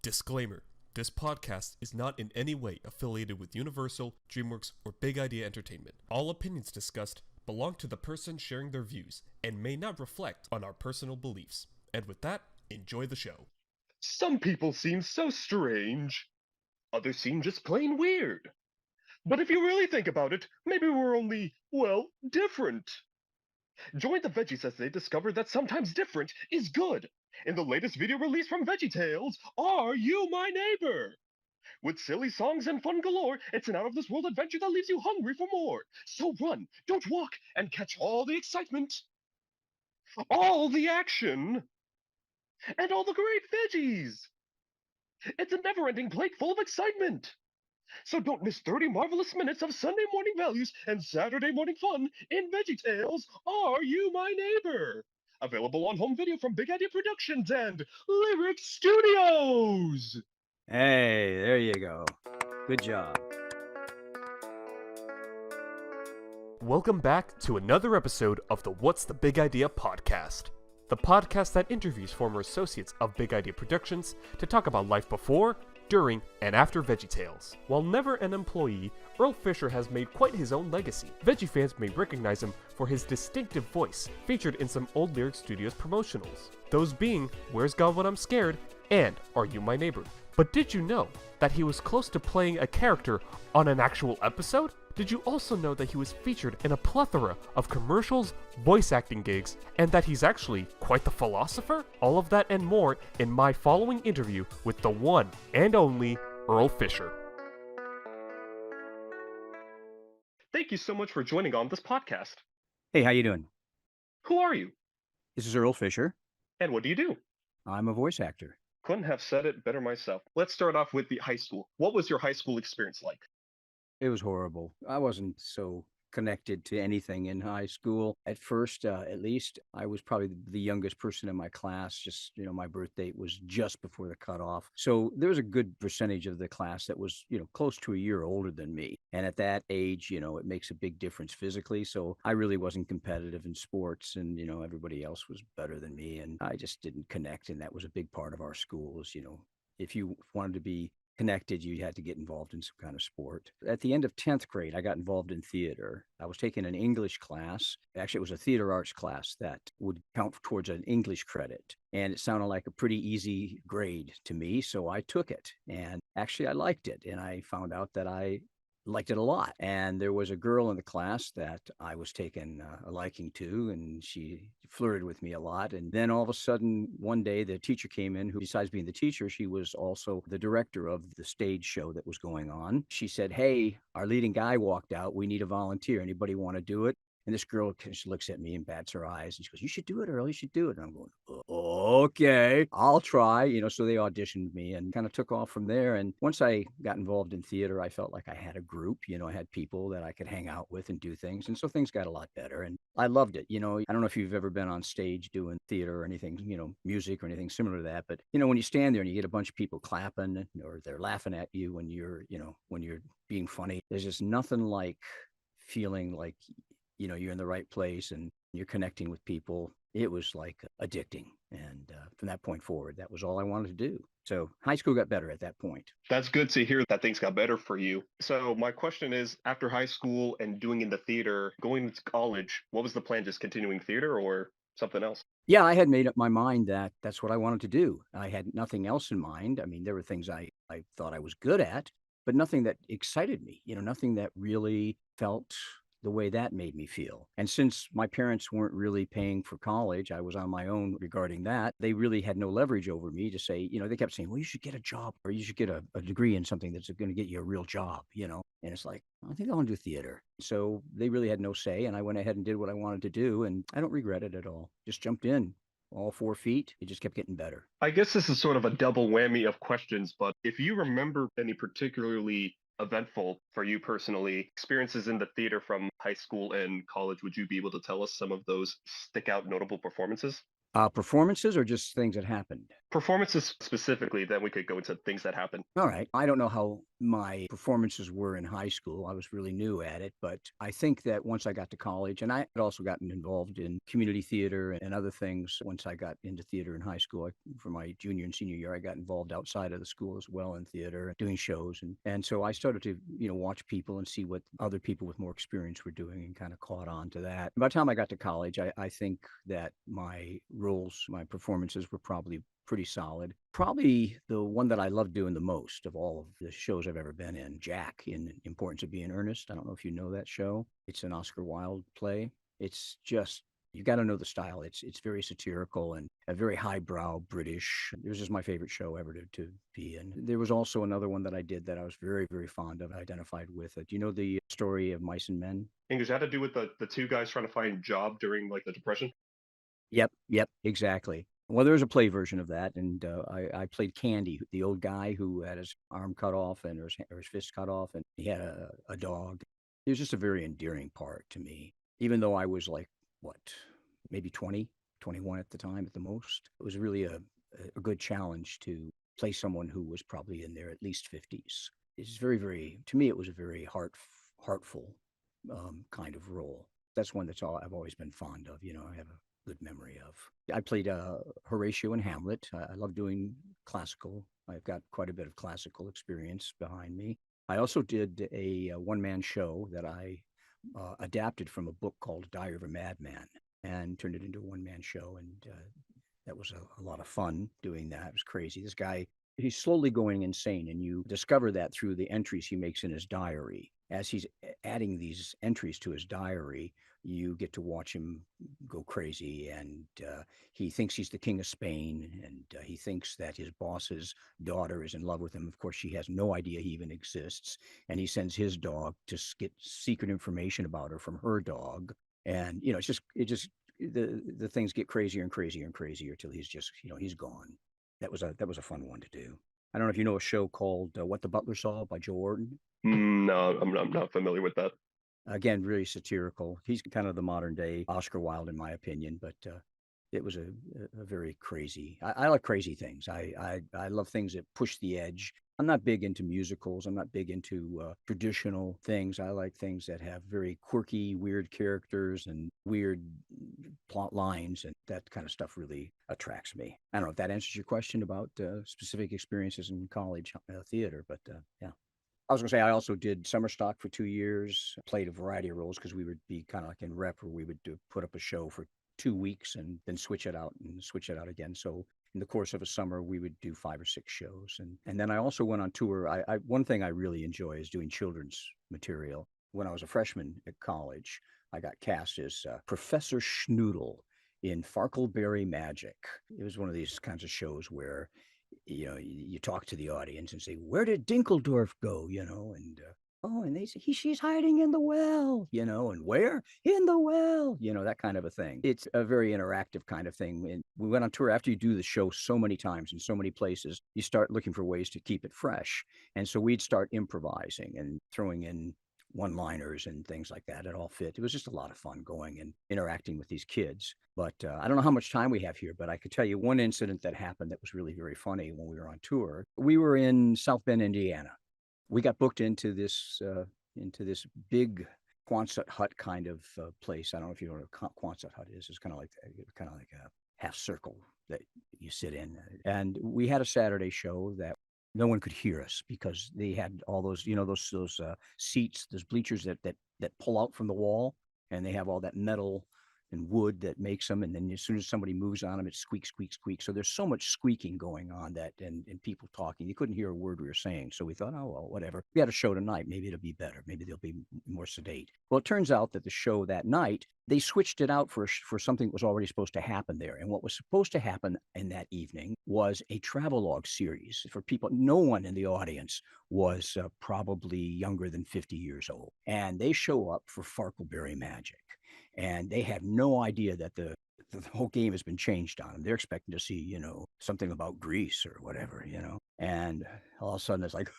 Disclaimer. This podcast is not in any way affiliated with Universal, DreamWorks, or Big Idea Entertainment. All opinions discussed belong to the person sharing their views and may not reflect on our personal beliefs. And with that, enjoy the show. Some people seem so strange. Others seem just plain weird. But if you really think about it, maybe we're only, well, different. Join the Veggies as they discover that sometimes different is good. In the latest video release from VeggieTales, Are You My Neighbor? With silly songs and fun galore, it's an out-of-this-world adventure that leaves you hungry for more. So run, don't walk, and catch all the excitement, all the action, and all the great veggies. It's a never-ending plate full of excitement. So don't miss 30 marvelous minutes of Sunday morning values and Saturday morning fun in VeggieTales, Are You My Neighbor? Available on home video from Big Idea Productions and Lyrick Studios! Hey, there you go. Good job. Welcome back to another episode of the What's the Big Idea podcast. The podcast that interviews former associates of Big Idea Productions to talk about life before, during, and after VeggieTales. While never an employee, Earl Fisher has made quite his own legacy. Veggie fans may recognize him for his distinctive voice, featured in some old Lyrick Studios promotionals. Those being Where's God When I'm Scared and Are You My Neighbor? But did you know that he was close to playing a character on an actual episode? Did you also know that he was featured in a plethora of commercials, voice acting gigs, and that he's actually quite the philosopher? All of that and more in my following interview with the one and only Earl Fisher. Thank you so much for joining on this podcast. Hey, how you doing? Who are you? This is Earl Fisher. And what do you do? I'm a voice actor. Couldn't have said it better myself. Let's start off with the high school. What was your high school experience like? It was horrible. I wasn't so connected to anything in high school. At first, at least, I was probably the youngest person in my class. Just, my birth date was just before the cutoff. So there was a good percentage of the class that was, close to a year older than me. And at that age, it makes a big difference physically. So I really wasn't competitive in sports and, everybody else was better than me. And I just didn't connect. And that was a big part of our schools. If you wanted to be connected, you had to get involved in some kind of sport. At the end of 10th grade, I got involved in theater. I was taking an English class. Actually, it was a theater arts class that would count towards an English credit. And it sounded like a pretty easy grade to me. So I took it. And actually, I liked it. And I found out that I liked it a lot. And there was a girl in the class that I was taking a liking to, and she flirted with me a lot. And then all of a sudden, one day, the teacher came in, who, besides being the teacher, she was also the director of the stage show that was going on. She said, "Hey, our leading guy walked out. We need a volunteer. Anybody want to do it?" And this girl just looks at me and bats her eyes. And she goes, "You should do it, Earl. You should do it." And I'm going, "Okay, I'll try." So they auditioned me and kind of took off from there. And once I got involved in theater, I felt like I had a group. I had people that I could hang out with and do things. And so things got a lot better. And I loved it. I don't know if you've ever been on stage doing theater or anything, music or anything similar to that. But, when you stand there and you get a bunch of people clapping or they're laughing at you when you're being funny, there's just nothing like feeling like you're in the right place and you're connecting with people. It was like addicting. And from that point forward, that was all I wanted to do. So high school got better at that point. That's good to hear that things got better for you. So my question is, after high school and doing in the theater, going to college, what was the plan? Just continuing theater or something else? Yeah, I had made up my mind that that's what I wanted to do. I had nothing else in mind. I mean, there were things I thought I was good at, but nothing that excited me, nothing that really felt the way that made me feel. And since my parents weren't really paying for college, I was on my own regarding that. They really had no leverage over me to say, they kept saying, "Well, you should get a job or you should get a degree in something that's going to get you a real job, And it's like, I think I want to do theater. So they really had no say. And I went ahead and did what I wanted to do. And I don't regret it at all. Just jumped in. All 4 feet. It just kept getting better. I guess this is sort of a double whammy of questions, but if you remember any particularly eventful for you personally experiences in the theater from high school and college, would you be able to tell us some of those stick out notable performances? Performances or just things that happened? Performances specifically, then we could go into things that happen. All right. I don't know how my performances were in high school. I was really new at it, but I think that once I got to college, and I had also gotten involved in community theater and other things once I got into theater in high school. For my junior and senior year, I got involved outside of the school as well in theater, doing shows. And so I started to, watch people and see what other people with more experience were doing and kind of caught on to that. By the time I got to college, I think that my roles, my performances were probably pretty solid. Probably the one that I love doing the most of all of the shows I've ever been in, Jack in Importance of Being Earnest. I don't know if you know that show. It's an Oscar Wilde play. It's just you got to know the style. It's very satirical and a very highbrow British. It was just my favorite show ever to be in. There was also another one that I did that I was very, very fond of, identified with it. Do you know the story of Mice and Men? English had to do with the two guys trying to find job during like the Depression. Yep, exactly. Well, there's a play version of that, and I played Candy, the old guy who had his arm cut off and or his fist cut off, and he had a dog. It was just a very endearing part to me, even though I was like, what, maybe 20, 21 at the time at the most. It was really a good challenge to play someone who was probably in their at least 50s. It's very, very, to me, it was a very heartful kind of role. That's one that's all I've always been fond of. I have a good memory of. I played Horatio in Hamlet. I love doing classical. I've got quite a bit of classical experience behind me. I also did a one-man show that I adapted from a book called Diary of a Madman and turned it into a one-man show. And that was a lot of fun doing that. It was crazy. This guy, he's slowly going insane, and you discover that through the entries he makes in his diary. As he's adding these entries to his diary, you get to watch him go crazy, and he thinks he's the king of Spain, and he thinks that his boss's daughter is in love with him. Of course, she has no idea he even exists, and he sends his dog to get secret information about her from her dog. And the things get crazier and crazier and crazier till he's just he's gone. That was a fun one to do. I don't know if you know a show called What the Butler Saw by Joe Orton. No, I'm not familiar with that. Again, really satirical. He's kind of the modern day Oscar Wilde, in my opinion, but it was a very crazy. I like crazy things. I love things that push the edge. I'm not big into musicals. I'm not big into traditional things. I like things that have very quirky, weird characters and weird plot lines, and that kind of stuff really attracts me. I don't know if that answers your question about specific experiences in college theater, but yeah. I was going to say, I also did summer stock for 2 years, played a variety of roles because we would be kind of like in rep where we would put up a show for 2 weeks and then switch it out and switch it out again. So in the course of a summer, we would do 5 or 6 shows. And then I also went on tour. One thing I really enjoy is doing children's material. When I was a freshman at college, I got cast as Professor Schnoodle in Farkleberry Magic. It was one of these kinds of shows where you talk to the audience and say, "Where did Dinkeldorf go?" And oh, and they say she's hiding in the well, and where in the well, that kind of a thing. It's a very interactive kind of thing. And we went on tour after you do the show so many times in so many places, you start looking for ways to keep it fresh. And so we'd start improvising and throwing in one-liners and things like that. It all fit. It was just a lot of fun going and interacting with these kids. But I don't know how much time we have here, but I could tell you one incident that happened that was really very funny when we were on tour. We were in South Bend, Indiana. We got booked into this big Quonset hut kind of place. I don't know if you know what a Quonset hut is. It's kind of like a half circle that you sit in. And we had a Saturday show that no one could hear us because they had all those, those seats, those bleachers that pull out from the wall, and they have all that metal and wood that makes them. And then as soon as somebody moves on them, it squeaks, squeaks, squeaks. So there's so much squeaking going on and people talking. You couldn't hear a word we were saying. So we thought, oh, well, whatever. We had a show tonight. Maybe it'll be better. Maybe they'll be more sedate. Well, it turns out that the show that night, they switched it out for something that was already supposed to happen there. And what was supposed to happen in that evening was a travelogue series for people. No one in the audience was probably younger than 50 years old. And they show up for Farkleberry Magic. And they have no idea that the whole game has been changed on them. They're expecting to see, something about Greece or whatever, And all of a sudden it's like,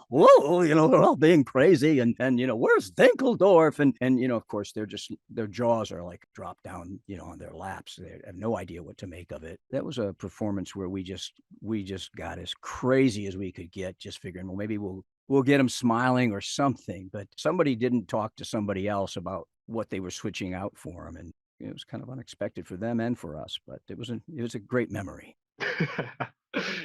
whoa, they're all being crazy. And, where's Dinkeldorf? And, of course, their jaws are like dropped down, on their laps. They have no idea what to make of it. That was a performance where we just got as crazy as we could get, just figuring, well, maybe we'll get them smiling or something. But somebody didn't talk to somebody else about what they were switching out for them. And it was kind of unexpected for them and for us, but it was a great memory.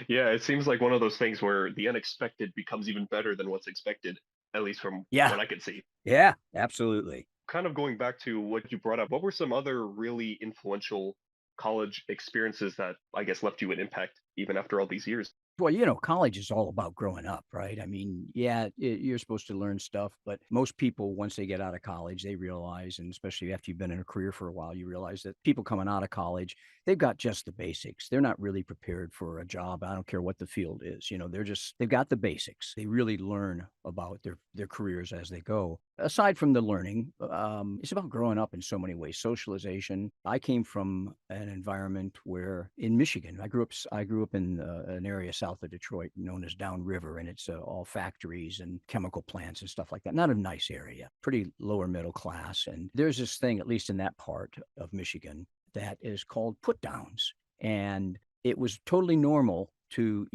Yeah, it seems like one of those things where the unexpected becomes even better than what's expected, at least from Yeah. what I can see. Yeah, absolutely. Kind of going back to what you brought up, what were some other really influential college experiences that I guess left you an impact even after all these years? Well, college is all about growing up, right? I mean, yeah, you're supposed to learn stuff, but most people, once they get out of college, they realize, and especially after you've been in a career for a while, you realize that people coming out of college, they've got just the basics. They're not really prepared for a job. I don't care what the field is. They've got the basics. They really learn about their careers as they go. Aside from the learning, it's about growing up in so many ways. Socialization. I came from an environment where in Michigan, I grew up in an area south of Detroit known as Downriver, and it's all factories and chemical plants and stuff like that. Not a nice area, pretty lower middle class. And there's this thing, at least in that part of Michigan, that is called put downs. And it was totally normal to,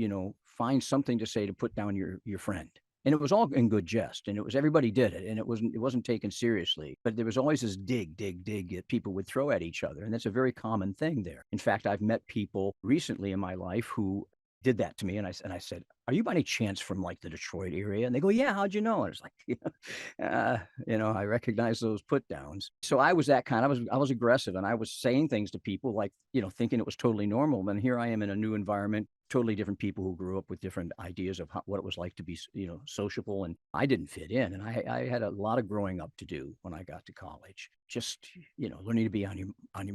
find something to say to put down your friend. And it was all in good jest, and everybody did it, and it wasn't taken seriously. But there was always this dig that people would throw at each other, and that's a very common thing there. In fact, I've met people recently in my life who did that to me, and I said, "Are you by any chance from like the Detroit area?" And they go, "Yeah, how'd you know?" And it's like, I recognize those put downs. So I was that kind. I was aggressive, and I was saying things to people like, thinking it was totally normal. And here I am in a new environment, totally different people who grew up with different ideas of what it was like to be, sociable. And I didn't fit in. And I had a lot of growing up to do when I got to college. Just, learning to be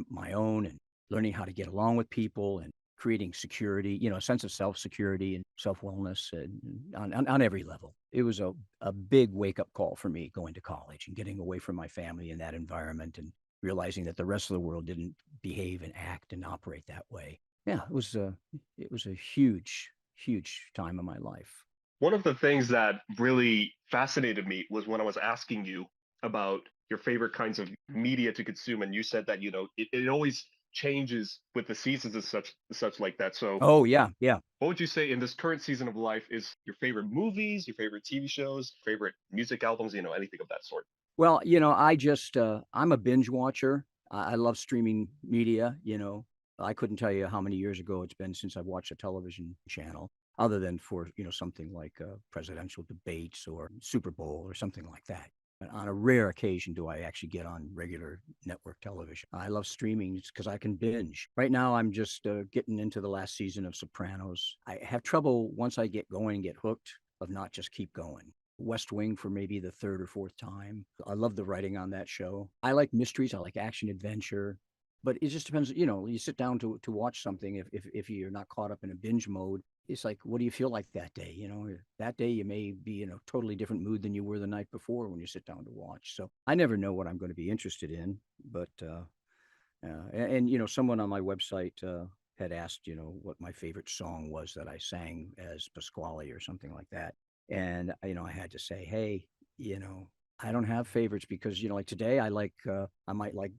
my own and learning how to get along with people and creating security, a sense of self-security and self-wellness and on every level. It was a big wake-up call for me going to college and getting away from my family in that environment and realizing that the rest of the world didn't behave and act and operate that way. Yeah, it was a huge, huge time in my life. One of the things that really fascinated me was when I was asking you about your favorite kinds of media to consume, and you said that it always changes with the seasons and such like that. So, Oh yeah, yeah. what would you say in this current season of life is your favorite movies, your favorite TV shows, favorite music albums, anything of that sort? Well, I'm a binge watcher. I love streaming media. I couldn't tell you how many years ago it's been since I've watched a television channel, other than for, something like presidential debates or Super Bowl or something like that. But on a rare occasion do I actually get on regular network television. I love streaming because I can binge. Right now, I'm just getting into the last season of Sopranos. I have trouble once I get going and get hooked of not just keep going. West Wing for maybe the third or fourth time. I love the writing on that show. I like mysteries. I like action adventure. But it just depends, you sit down to watch something. If you're not caught up in a binge mode, it's like, what do you feel like that day? That day you may be in a totally different mood than you were the night before when you sit down to watch. So I never know what I'm going to be interested in. But someone on my website had asked, what my favorite song was that I sang as Pasqually or something like that. And I had to say, hey, I don't have favorites because like today I might like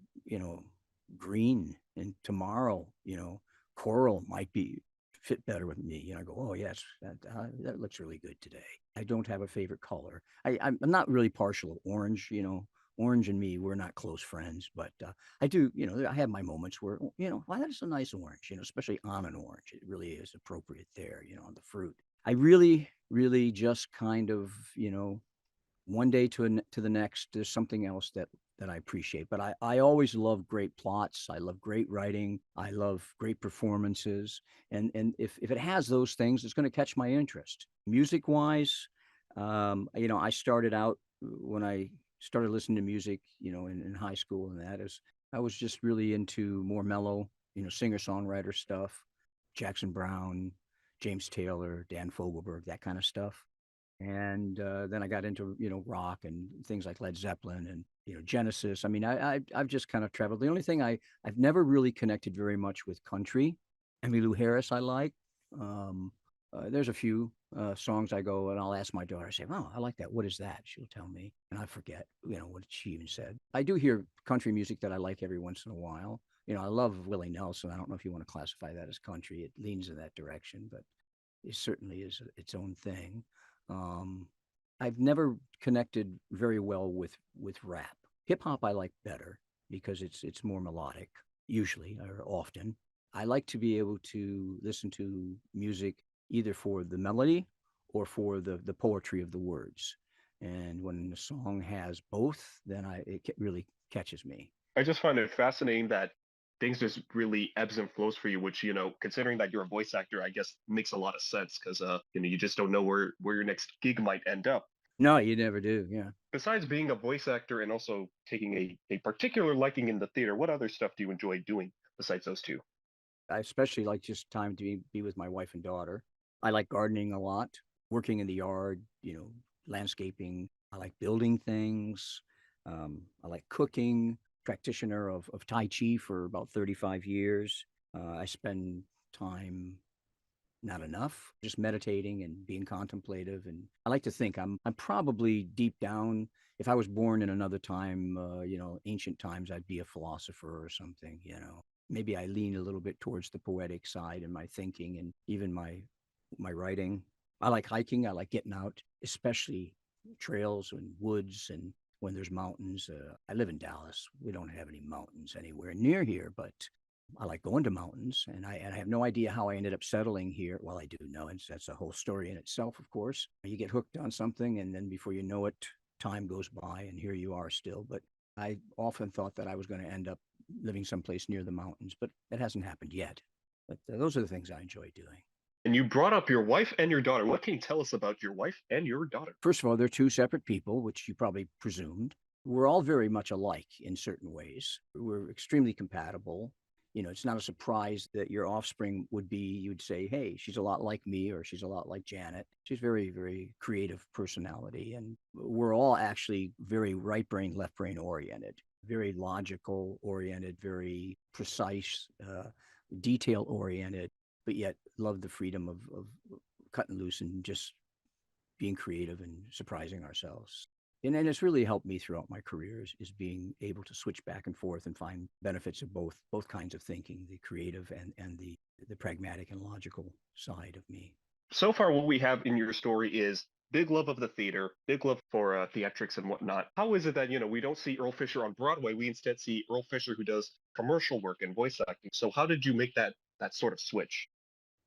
green, and tomorrow coral might be fit better with me. I go, oh yes, that looks really good today. I don't have a favorite color. I'm not really partial to orange. Orange and me, we're not close friends, but I do. I have my moments where well, that's a nice orange. Especially on an orange, it really is appropriate there. On the fruit. I really, really just kind of one day to the next, there's something else that I appreciate. But I always love great plots. I love great writing. I love great performances. And if it has those things, it's going to catch my interest. Music wise, I started out when I started listening to music, in high school, and I was just really into more mellow, singer-songwriter stuff, Jackson Brown, James Taylor, Dan Fogelberg, that kind of stuff. And then I got into rock and things like Led Zeppelin and Genesis. I mean, I've just kind of traveled. The only thing I've never really connected very much with country. Emmylou Harris I like. There's a few songs I go and I'll ask my daughter, I say, "Oh, I like that. What is that?" She'll tell me, and I forget, what she even said. I do hear country music that I like every once in a while. I love Willie Nelson. I don't know if you want to classify that as country. It leans in that direction, but it certainly is its own thing. Um, I've never connected very well with rap. Hip hop I like better because it's more melodic, usually or often. I like to be able to listen to music either for the melody or for the poetry of the words. And when the song has both, then it really catches me. I just find it fascinating that things just really ebbs and flows for you, which, considering that you're a voice actor, I guess makes a lot of sense because, you just don't know where your next gig might end up. No, you never do. Yeah. Besides being a voice actor and also taking a particular liking in the theater, what other stuff do you enjoy doing besides those two? I especially like just time to be with my wife and daughter. I like gardening a lot, working in the yard, landscaping. I like building things. I like cooking. Practitioner of Tai Chi for about 35 years. I spend time not enough just meditating and being contemplative. And I like to think I'm probably deep down, if I was born in another time, ancient times, I'd be a philosopher or something. Maybe I lean a little bit towards the poetic side in my thinking and even my writing. I like hiking. I like getting out, especially trails and woods and when there's mountains. I live in Dallas. We don't have any mountains anywhere near here, but I like going to mountains, and I have no idea how I ended up settling here. Well, I do know, and that's a whole story in itself, of course. You get hooked on something, and then before you know it, time goes by, and here you are still. But I often thought that I was going to end up living someplace near the mountains, but that hasn't happened yet. But those are the things I enjoy doing. And you brought up your wife and your daughter. What can you tell us about your wife and your daughter? First of all, they're two separate people, which you probably presumed. We're all very much alike in certain ways. We're extremely compatible. It's not a surprise that your offspring would be, you'd say, hey, she's a lot like me, or she's a lot like Janet. She's very, very creative personality. And we're all actually very right brain, left brain oriented, very logical oriented, very precise, detail oriented, but yet love the freedom of cutting loose and just being creative and surprising ourselves. And it's really helped me throughout my career is being able to switch back and forth and find benefits of both kinds of thinking, the creative and the pragmatic and logical side of me. So far, what we have in your story is big love of the theater, big love for theatrics and whatnot. How is it that, we don't see Earl Fisher on Broadway? We instead see Earl Fisher who does commercial work and voice acting. So how did you make that sort of switch?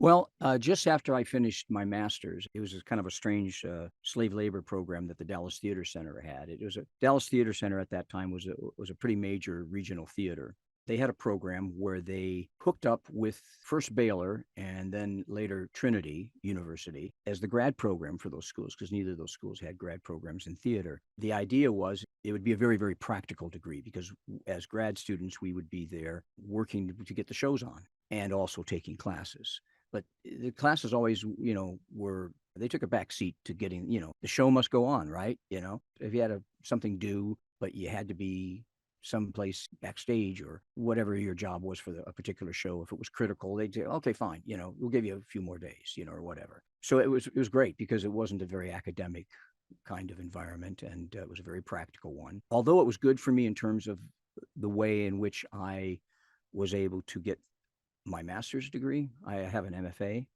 Well, just after I finished my master's, it was kind of a strange slave labor program that the Dallas Theater Center had. It was a Dallas Theater Center at that time was a pretty major regional theater. They had a program where they hooked up with first Baylor and then later Trinity University as the grad program for those schools, because neither of those schools had grad programs in theater. The idea was it would be a very, very practical degree because as grad students, we would be there working to get the shows on and also taking classes. But the classes always, they took a back seat to getting, the show must go on, right? If you had something due, but you had to be someplace backstage or whatever your job was for a particular show, if it was critical, they'd say, okay, fine, we'll give you a few more days, or whatever. So it was great because it wasn't a very academic kind of environment, and it was a very practical one. Although it was good for me in terms of the way in which I was able to get my master's degree. I have an MFA.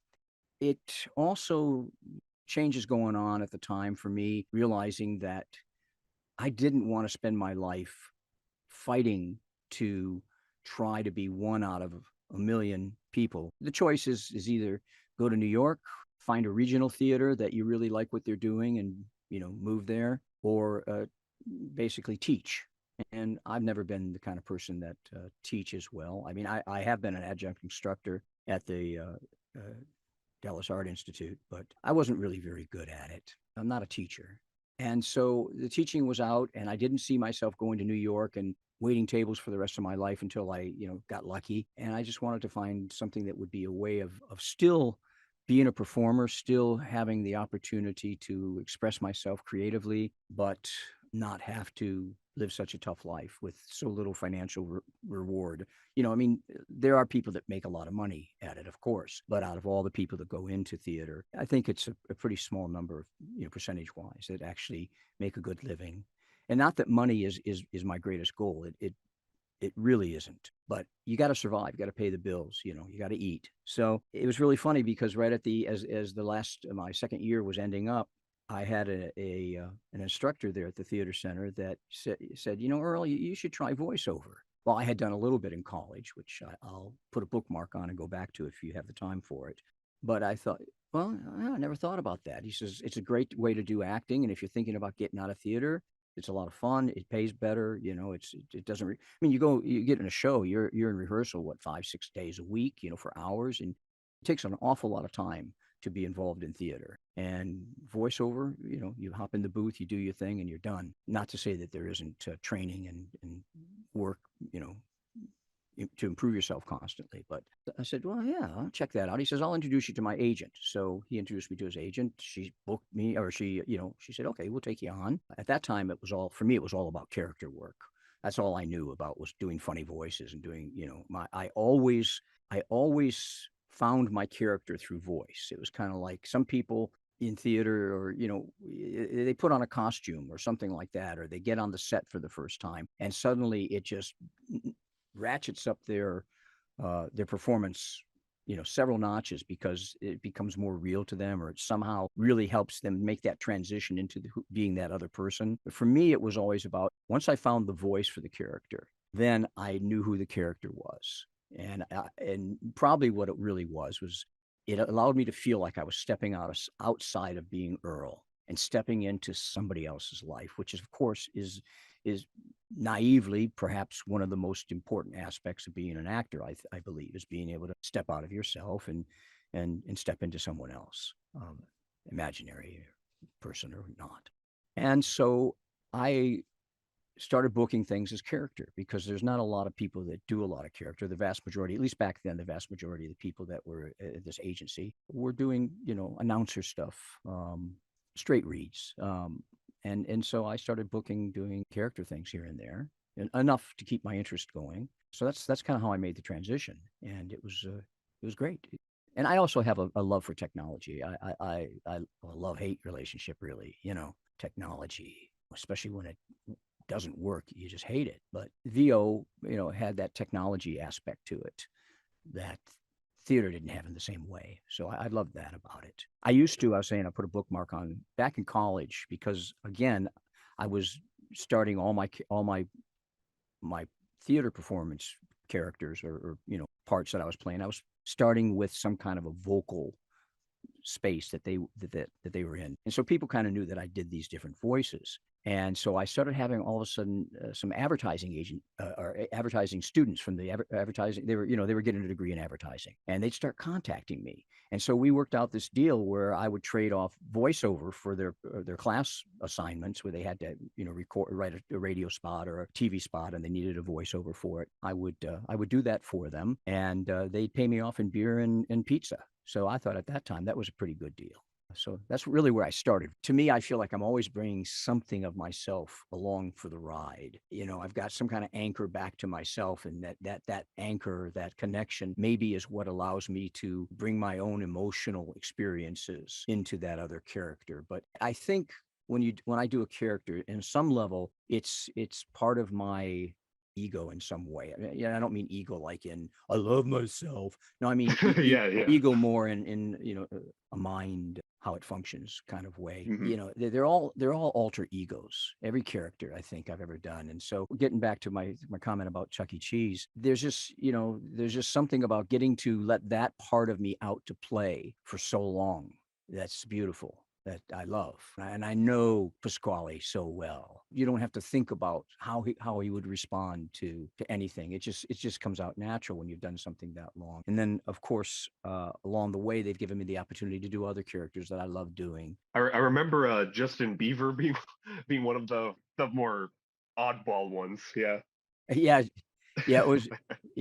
It also changes going on at the time for me, realizing that I didn't want to spend my life fighting to try to be one out of a million people. The choice is either go to New York, find a regional theater that you really like what they're doing and, move there, or basically teach. And I've never been the kind of person that teaches well. I mean, I have been an adjunct instructor at the Dallas Art Institute, but I wasn't really very good at it. I'm not a teacher. And so the teaching was out, and I didn't see myself going to New York and waiting tables for the rest of my life until I, got lucky. And I just wanted to find something that would be a way of still being a performer, still having the opportunity to express myself creatively, but not have to live such a tough life with so little financial reward. I mean, there are people that make a lot of money at it, of course, but out of all the people that go into theater, I think it's a pretty small number, percentage wise, that actually make a good living. And not that money is my greatest goal. It really isn't. But you got to survive. You got to pay the bills. You got to eat. So it was really funny because right at as the last my second year was ending up, I had an instructor there at the theater center that said, Earl, you should try voiceover. Well, I had done a little bit in college, which I'll put a bookmark on and go back to if you have the time for it. But I thought, well, I never thought about that. He says it's a great way to do acting, and if you're thinking about getting out of theater, it's a lot of fun. It pays better. It doesn't. I mean, you get in a show. You're in rehearsal 5-6 days a week. For hours, and it takes an awful lot of time to be involved in theater. And voiceover, you hop in the booth, you do your thing, and you're done. Not to say that there isn't training and work, to improve yourself constantly. But I said, well, yeah, I'll check that out. He says, I'll introduce you to my agent. So he introduced me to his agent. She booked me, or she said, okay, we'll take you on. At that time, for me, it was all about character work. That's all I knew about, was doing funny voices and doing, I always found my character through voice. It was kind of like some people in theater, or they put on a costume or something like that, or they get on the set for the first time, and suddenly it just ratchets up their performance, several notches, because it becomes more real to them, or it somehow really helps them make that transition into being that other person. But for me, it was always about, once I found the voice for the character, then I knew who the character was. And probably what it really was it allowed me to feel like I was stepping outside of being Earl and stepping into somebody else's life, which is, of course, is naively perhaps one of the most important aspects of being an actor. I believe, is being able to step out of yourself and step into someone else, imaginary person or not. And so I started booking things as character, because there's not a lot of people that do a lot of character. The vast majority, at least back then, the vast majority of the people that were at this agency were doing, announcer stuff, straight reads. And so I started doing character things here and there, and enough to keep my interest going. So that's kind of how I made the transition, and it was great. And I also have a love for technology. I a love-hate relationship, really. Technology, especially when it doesn't work, you just hate it. But VO, had that technology aspect to it that theater didn't have in the same way. So I loved that about it. I was saying, I put a bookmark on back in college, because again, I was starting all my theater performance characters, or parts that I was playing. I was starting with some kind of a vocal space that they were in. And so people kind of knew that I did these different voices. And so I started having all of a sudden some advertising agent or advertising students from the advertising. They were getting a degree in advertising, and they'd start contacting me. And so we worked out this deal where I would trade off voiceover for their class assignments, where they had to write a radio spot or a TV spot, and they needed a voiceover for it. I would do that for them, and they'd pay me off in beer and pizza. So I thought at that time that was a pretty good deal. So that's really where I started. To me, I feel like I'm always bringing something of myself along for the ride. I've got some kind of anchor back to myself, and that anchor, that connection, maybe is what allows me to bring my own emotional experiences into that other character. But I think when I do a character, in some level, it's part of my ego in some way. I don't mean ego like in I love myself. No, I mean Yeah. ego more in a mind, how it functions kind of way. Mhm. They're all alter egos. Every character I think I've ever done. And so getting back to my comment about Chuck E. Cheese, there's just something about getting to let that part of me out to play for so long. That's beautiful. That I love. And I know Pasqually so well. You don't have to think about how he would respond to anything. It just comes out natural when you've done something that long. And then, of course, along the way, they've given me the opportunity to do other characters that I love doing. I remember Justin Bieber being one of the more oddball ones. Yeah. Yeah, yeah, it was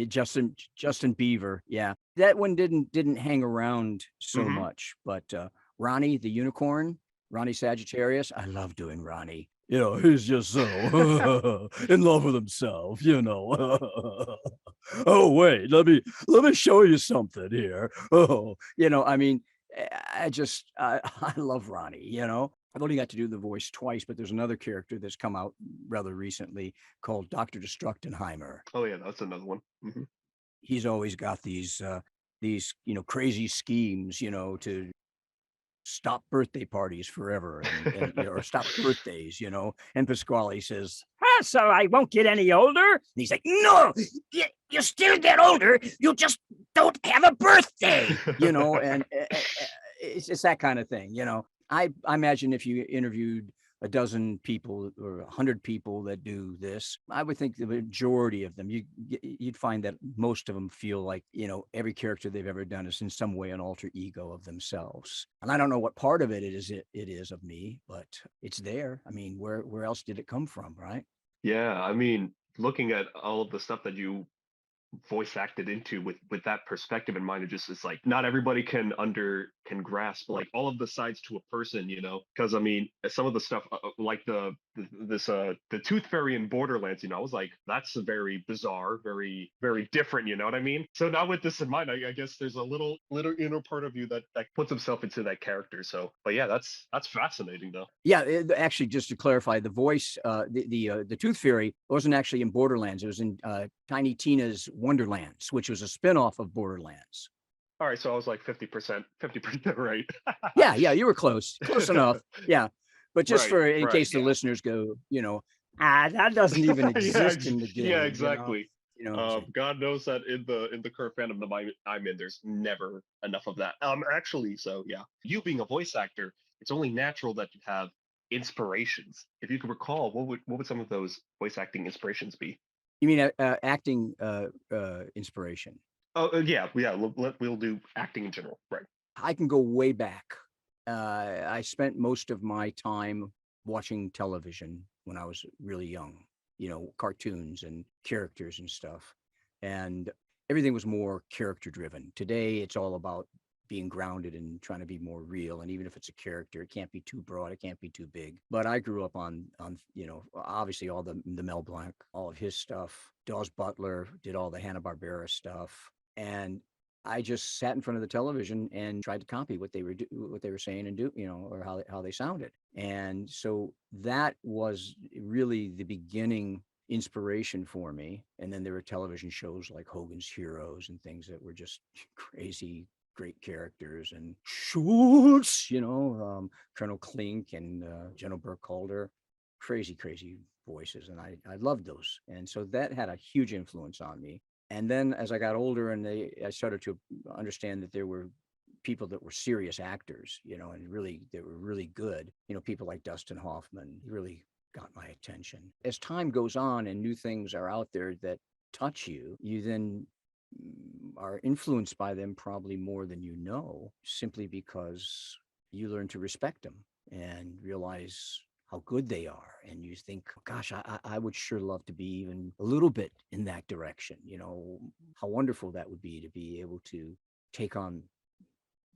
Justin Beaver. Yeah, that one didn't hang around so Hmm. much, but Ronnie the Unicorn, Ronnie Sagittarius, I love doing Ronnie. He's just so in love with himself. Oh, wait, let me show you something here. I mean, I love Ronnie. I've only got to do the voice twice, but there's another character that's come out rather recently called Dr. Destructenheimer. Oh yeah, that's another one. He's always got these crazy schemes, to stop birthday parties forever or stop birthdays. And Pasqually says, so I won't get any older. And he's like, no, you still get older. You just don't have a birthday, and it's that kind of thing. I imagine if you interviewed a dozen people or 100 people that do this, I would think the majority of them, you'd find that most of them feel like, every character they've ever done is in some way an alter ego of themselves. And I don't know what part of it is of me, but it's there. I mean, where else did it come from, right? Yeah, I mean, looking at all of the stuff that you voice acted into with that perspective in mind, it just is like not everybody can grasp like all of the sides to a person, because I mean some of the stuff like the tooth fairy in Borderlands, I was like, that's very bizarre, very very different, you know what I mean? So now with this in mind, I guess there's a little inner part of you that puts himself into that character. So but yeah, that's fascinating though. Yeah, actually, just to clarify, the voice, the Tooth Fairy wasn't actually in Borderlands. It was in Tiny Tina's Wonderlands, which was a spinoff of Borderlands. All right, so I was like 50% right. Yeah, you were close enough. Yeah, but just Right, in right, case the yeah. listeners go, that doesn't even exist in the game. Yeah, exactly. So- God knows that in the current fandom that I'm in, there's never enough of that. Actually, so yeah, you being a voice actor, it's only natural that you have inspirations. If you could recall, what would some of those voice acting inspirations be? You mean acting inspiration? Oh, yeah. We'll do acting in general, right? I can go way back. I spent most of my time watching television when I was really young, cartoons and characters and stuff. And everything was more character driven. Today, it's all about being grounded and trying to be more real. And even if it's a character, it can't be too broad, it can't be too big. But I grew up on obviously all the Mel Blanc, all of his stuff. Dawes Butler did all the Hanna-Barbera stuff. And I just sat in front of the television and tried to copy what they were saying and do, or how they sounded. And so that was really the beginning inspiration for me. And then there were television shows like Hogan's Heroes and things that were just crazy, great characters, and Schultz, Colonel Klink and General Burkhalter, crazy voices. And I loved those. And so that had a huge influence on me. And then as I got older and I started to understand that there were people that were serious actors, and really, they were really good, people like Dustin Hoffman really got my attention. As time goes on and new things are out there that touch you, you then are influenced by them probably more than simply because you learn to respect them and realize how good they are. And you think, gosh, I would sure love to be even a little bit in that direction. How wonderful that would be to be able to take on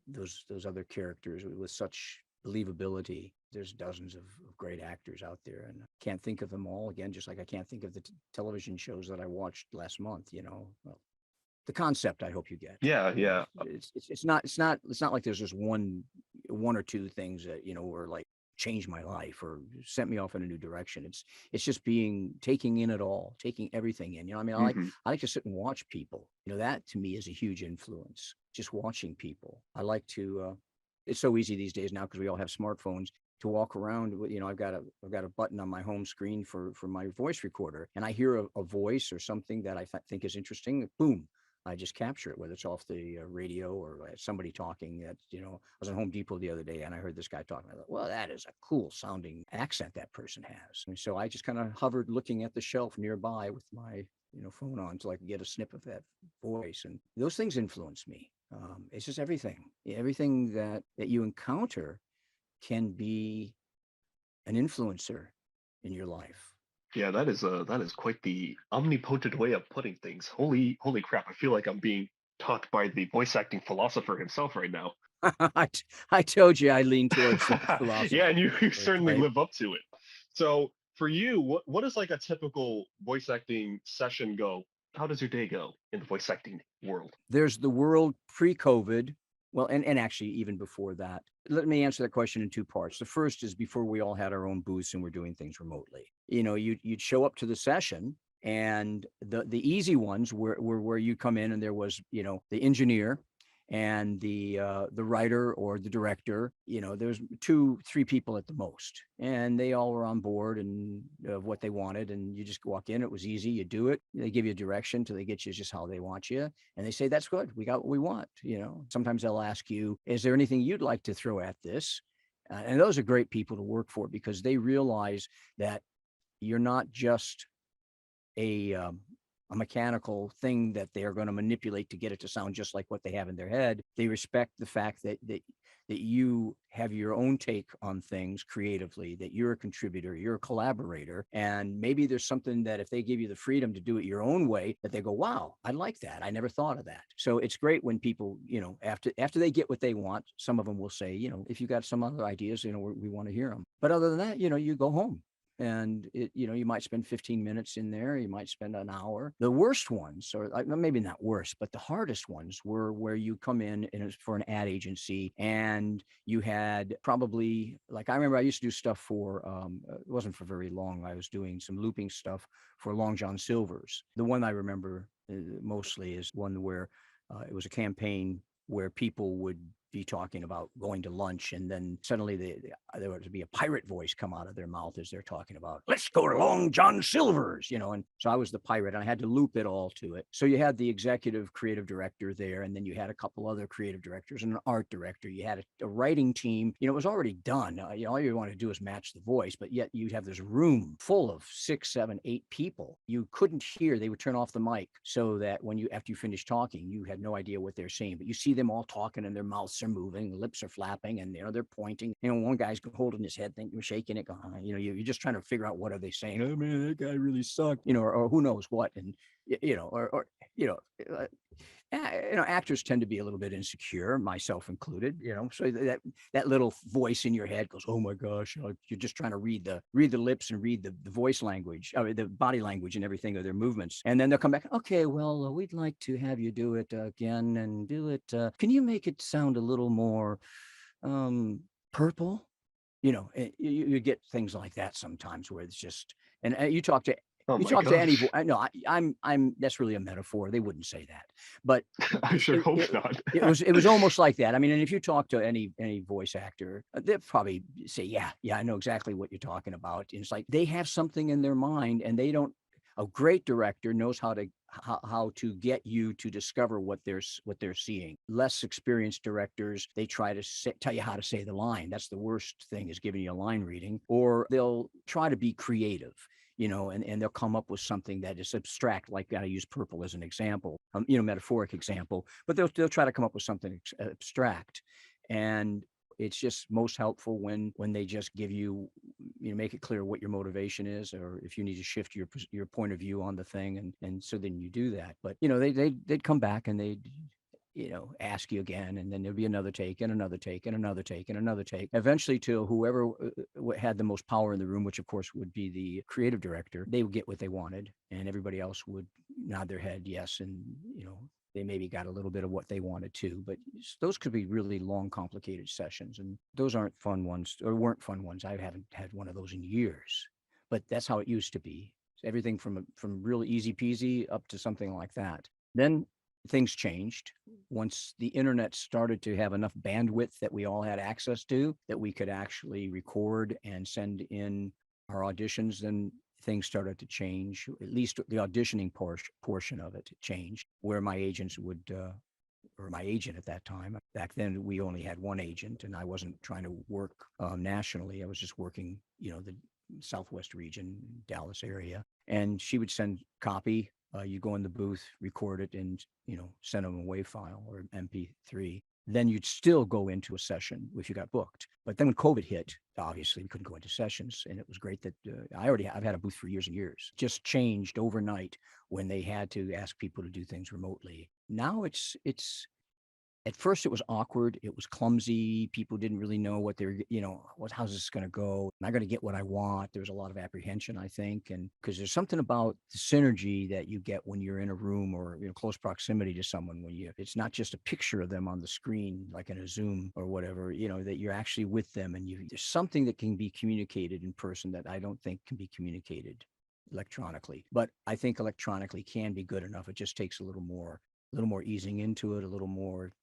those other characters with such believability. There's dozens of great actors out there, and I can't think of them all again, just like I can't think of the television shows that I watched last month. Well, the concept, I hope you get. Yeah. It's not like there's just one or two things that were like changed my life or sent me off in a new direction. It's just taking in it all, taking everything in. I like to sit and watch people. That to me is a huge influence. Just watching people. I like to. It's so easy these days now because we all have smartphones to walk around. I've got a button on my home screen for my voice recorder, and I hear a voice or something that I think is interesting. Boom. I just capture it, whether it's off the radio or somebody talking that, I was at Home Depot the other day and I heard this guy talking. I thought, well, that is a cool sounding accent that person has. And so I just kind of hovered looking at the shelf nearby with my, phone on so I could get a snip of that voice. And those things influence me. It's just everything that you encounter can be an influencer in your life. Yeah, that is quite the omnipotent way of putting things. Holy crap! I feel like I'm being taught by the voice acting philosopher himself right now. I told you I lean towards philosophy. Yeah, and you certainly right? live up to it. So for you, what is like a typical voice acting session go? How does your day go in the voice acting world? There's the world pre-COVID. Well, and actually even before that. Let me answer that question in two parts. The first is before we all had our own booths and we're doing things remotely. You'd show up to the session, and the easy ones were where you come in and there was, the engineer and the writer or the director. There's 2-3 people at the most, and they all were on board and of what they wanted, and you just walk in. It was easy. You do it. They give you a direction till they get you just how they want you, and they say, that's good, we got what we want. Sometimes they'll ask you, is there anything you'd like to throw at this? And those are great people to work for, because they realize that you're not just a mechanical thing that they are going to manipulate to get it to sound just like what they have in their head. They respect the fact that you have your own take on things creatively, that you're a contributor, you're a collaborator, and maybe there's something that if they give you the freedom to do it your own way, that they go, wow, I like that, I never thought of that. So it's great when people, after they get what they want, some of them will say, if you got some other ideas, we want to hear them. But other than that, you go home. And you might spend 15 minutes in there, you might spend an hour. The worst ones, or maybe not worst, but the hardest ones were where you come in and it's for an ad agency, and you had probably, like, I remember I used to do stuff for, it wasn't for very long. I was doing some looping stuff for Long John Silver's. The one I remember mostly is one where it was a campaign where people would be talking about going to lunch, and then suddenly there would be a pirate voice come out of their mouth as they're talking about, let's go to Long John Silver's, and so I was the pirate, and I had to loop it all to it. So you had the executive creative director there, and then you had a couple other creative directors and an art director. You had a writing team. It was already done. All you want to do is match the voice, but yet you'd have this room full of 6, 7, 8 people. You couldn't hear. They would turn off the mic so that after you finished talking, you had no idea what they're saying, but you see them all talking and their mouths are moving, the lips are flapping, and they're pointing. One guy's holding his head, thinking, shaking it, going, you're just trying to figure out what are they saying. Oh man, that guy really sucked, or who knows what, and actors tend to be a little bit insecure, myself included. So that little voice in your head goes, oh my gosh, you're just trying to read the lips and read the voice language, the body language and everything of their movements, and then they'll come back. Okay, well, we'd like to have you do it again, and do it. Can you make it sound a little more purple? You get things like that sometimes where it's just, and you talk to. Oh You my talk to any, gosh. no, I'm. That's really a metaphor. They wouldn't say that, but I sure it, hope it, not. it was almost like that. I mean, and if you talk to any voice actor, they'll probably say, yeah, I know exactly what you're talking about. And it's like they have something in their mind, and they don't. A great director knows how to get you to discover what they're seeing. Less experienced directors, they try to tell you how to say the line. That's the worst thing, is giving you a line reading, or they'll try to be creative. And they'll come up with something that is abstract, like I use purple as an example, metaphoric example, but they'll try to come up with something abstract. And it's just most helpful when they just give you, make it clear what your motivation is, or if you need to shift your point of view on the thing. And so then you do that. But, they'd come back and they'd, ask you again, and then there'd be another take and another take and another take and another take, eventually to whoever had the most power in the room, which of course would be the creative director. They would get what they wanted, and everybody else would nod their head yes, and they maybe got a little bit of what they wanted too. But those could be really long, complicated sessions, and those aren't fun ones, or weren't fun ones. I haven't had one of those in years, but that's how it used to be. Everything from real easy peasy up to something like that. Then things changed once the internet started to have enough bandwidth that we all had access to, that we could actually record and send in our auditions. Then things started to change. At least the auditioning portion of it changed, where my agents would, or my agent at that time. Back then, we only had one agent, and I wasn't trying to work nationally. I was just working, the Southwest region, Dallas area. And she would send copy. You go in the booth, record it, and send them a WAV file or MP3. Then you'd still go into a session if you got booked. But then when COVID hit, obviously we couldn't go into sessions, and it was great that I've had a booth for years and years. Just changed overnight when they had to ask people to do things remotely. Now it's At first, it was awkward. It was clumsy. People didn't really know what they're, how's this going to go? Am I going to get what I want? There was a lot of apprehension, I think. And because there's something about the synergy that you get when you're in a room or close proximity to someone, it's not just a picture of them on the screen, like in a Zoom or whatever, that you're actually with them. And there's something that can be communicated in person that I don't think can be communicated electronically. But I think electronically can be good enough. It just takes a little more easing into it, a little more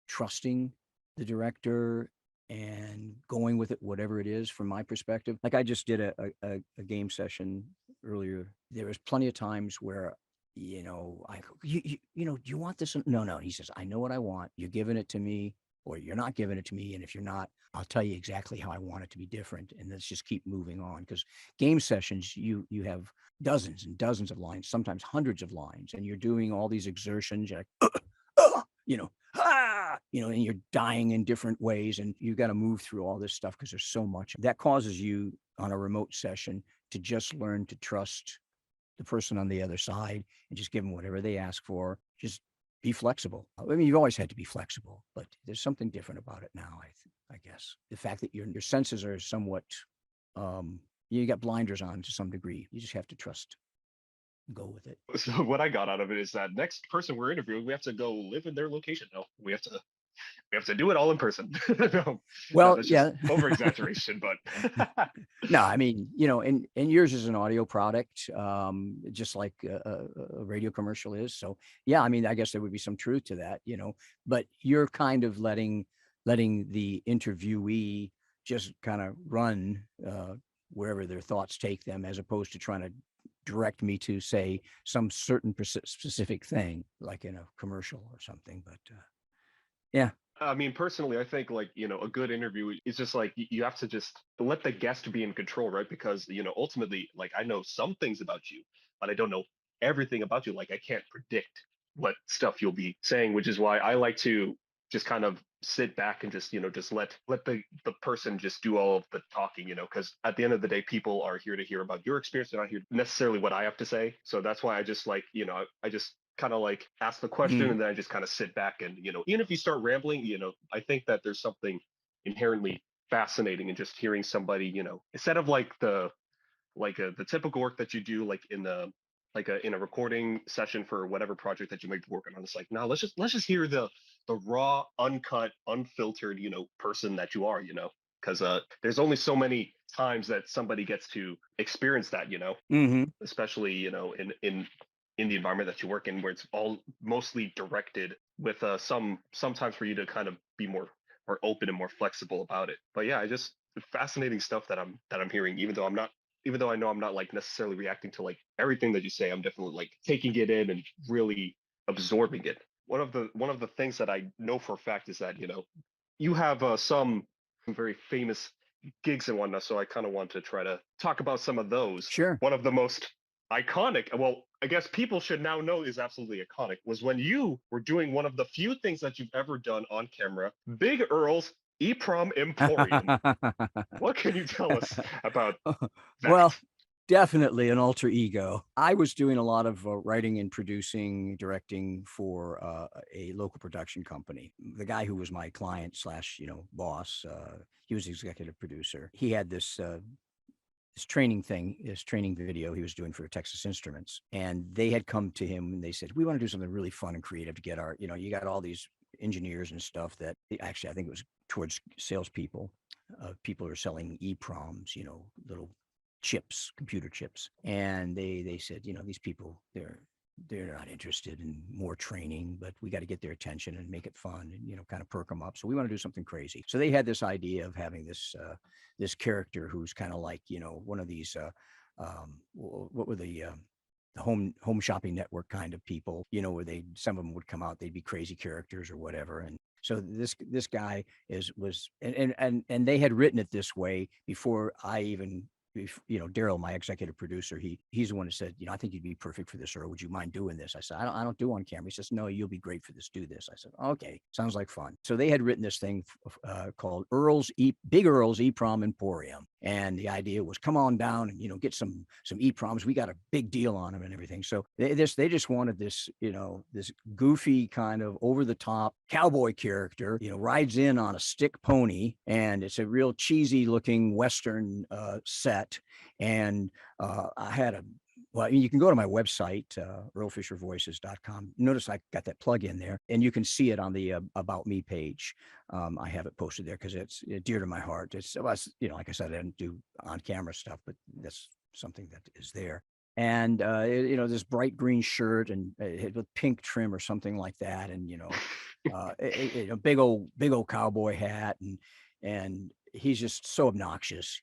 trusting the director and going with it, whatever it is. From my perspective, like I just did a game session earlier. There was plenty of times where I go, do you want this? No. He says, I know what I want. You're giving it to me or you're not giving it to me. And if you're not, I'll tell you exactly how I want it to be different. And let's just keep moving on. Because game sessions, you have dozens and dozens of lines, sometimes hundreds of lines, and you're doing all these exertions. You're like, and you're dying in different ways, and you got to move through all this stuff because there's so much that causes you on a remote session to just learn to trust the person on the other side and just give them whatever they ask for. Just be flexible. I mean, you've always had to be flexible, but there's something different about it now. I guess the fact that your senses are somewhat, you got blinders on to some degree. You just have to trust. Go with it. So what I got out of it is that next person we're interviewing, we have to go live in their location. No, we have to do it all in person. No, well, that's yeah, over exaggeration, but no, I mean, and yours is an audio product, just like a radio commercial is. So yeah, I mean, I guess there would be some truth to that, but you're kind of letting the interviewee just kind of run wherever their thoughts take them, as opposed to trying to direct me to say some certain specific thing, like in a commercial or something. But yeah. I mean, personally, I think like, a good interview is just like you have to just let the guest be in control, right? Because, ultimately, like I know some things about you, but I don't know everything about you. Like I can't predict what stuff you'll be saying, which is why I like to just kind of sit back and just, just let the person just do all of the talking, because at the end of the day, people are here to hear about your experience. They're not here necessarily what I have to say. So that's why I just like, I just kind of like ask the question and then I just kind of sit back and, even if you start rambling, I think that there's something inherently fascinating in just hearing somebody, instead of like the typical work that you do, like in a recording session for whatever project that you might be working on. It's like, now let's just hear the raw, uncut, unfiltered, person that you are, because there's only so many times that somebody gets to experience that, especially, in the environment that you work in, where it's all mostly directed with sometimes for you to kind of be more open and more flexible about it. But yeah, fascinating stuff that I'm hearing, even though I know I'm not like necessarily reacting to like everything that you say. I'm definitely like taking it in and really absorbing it. One of the things that I know for a fact is that, you have some very famous gigs and whatnot. So I kind of want to try to talk about some of those. Sure. One of the most iconic, well, I guess people should now know is absolutely iconic, was when you were doing one of the few things that you've ever done on camera, Big Earl's EPROM Emporium. What can you tell us about that? Well, definitely an alter ego. I was doing a lot of writing and producing, directing for a local production company. The guy who was my client slash, boss, he was the executive producer. He had this training video he was doing for Texas Instruments. And they had come to him and they said, we want to do something really fun and creative to get our, you got all these engineers and stuff that actually, I think it was towards salespeople. People are selling EPROMs, little chips, computer chips. And they said, these people, they're not interested in more training, but we got to get their attention and make it fun and, kind of perk them up. So we want to do something crazy. So they had this idea of having this character who's kind of like, one of these, what were the home shopping network kind of people, where some of them would come out, they'd be crazy characters or whatever. And so this guy was they had written it this way before I even, Daryl, my executive producer, he's the one who said, I think you'd be perfect for this, or would you mind doing this? I said, I don't do on camera. He says, no, you'll be great for this. Do this. I said, okay, sounds like fun. So they had written this thing called Big Earl's EPROM Emporium. And the idea was, come on down and, get some EPROMs. We got a big deal on them and everything. So they just wanted this, this goofy kind of over the top cowboy character, rides in on a stick pony, and it's a real cheesy looking Western set. And I had well, you can go to my website, earlfishervoices.com. Notice I got that plug in there, and you can see it on the About Me page. I have it posted there because it's dear to my heart. It's, like I said, I didn't do on-camera stuff, but that's something that is there. And, this bright green shirt and with pink trim or something like that. And, a big old cowboy hat. And he's just so obnoxious,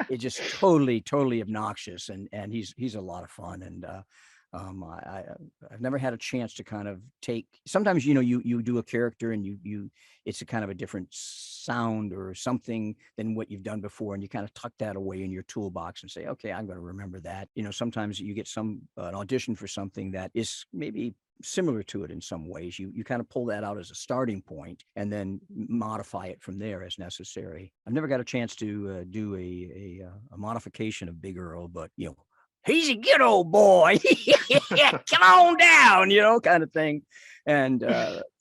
It's just totally obnoxious, and he's a lot of fun. And I've never had a chance to kind of take. Sometimes you do a character and you it's a kind of a different sound or something than what you've done before, and you kind of tuck that away in your toolbox and say, okay, I'm going to remember that. Sometimes you get an audition for something that is maybe similar to it in some ways. You kind of pull that out as a starting point and then modify it from there as necessary. I've never got a chance to do a modification of Big Earl, but he's a good old boy. Come on down, kind of thing. And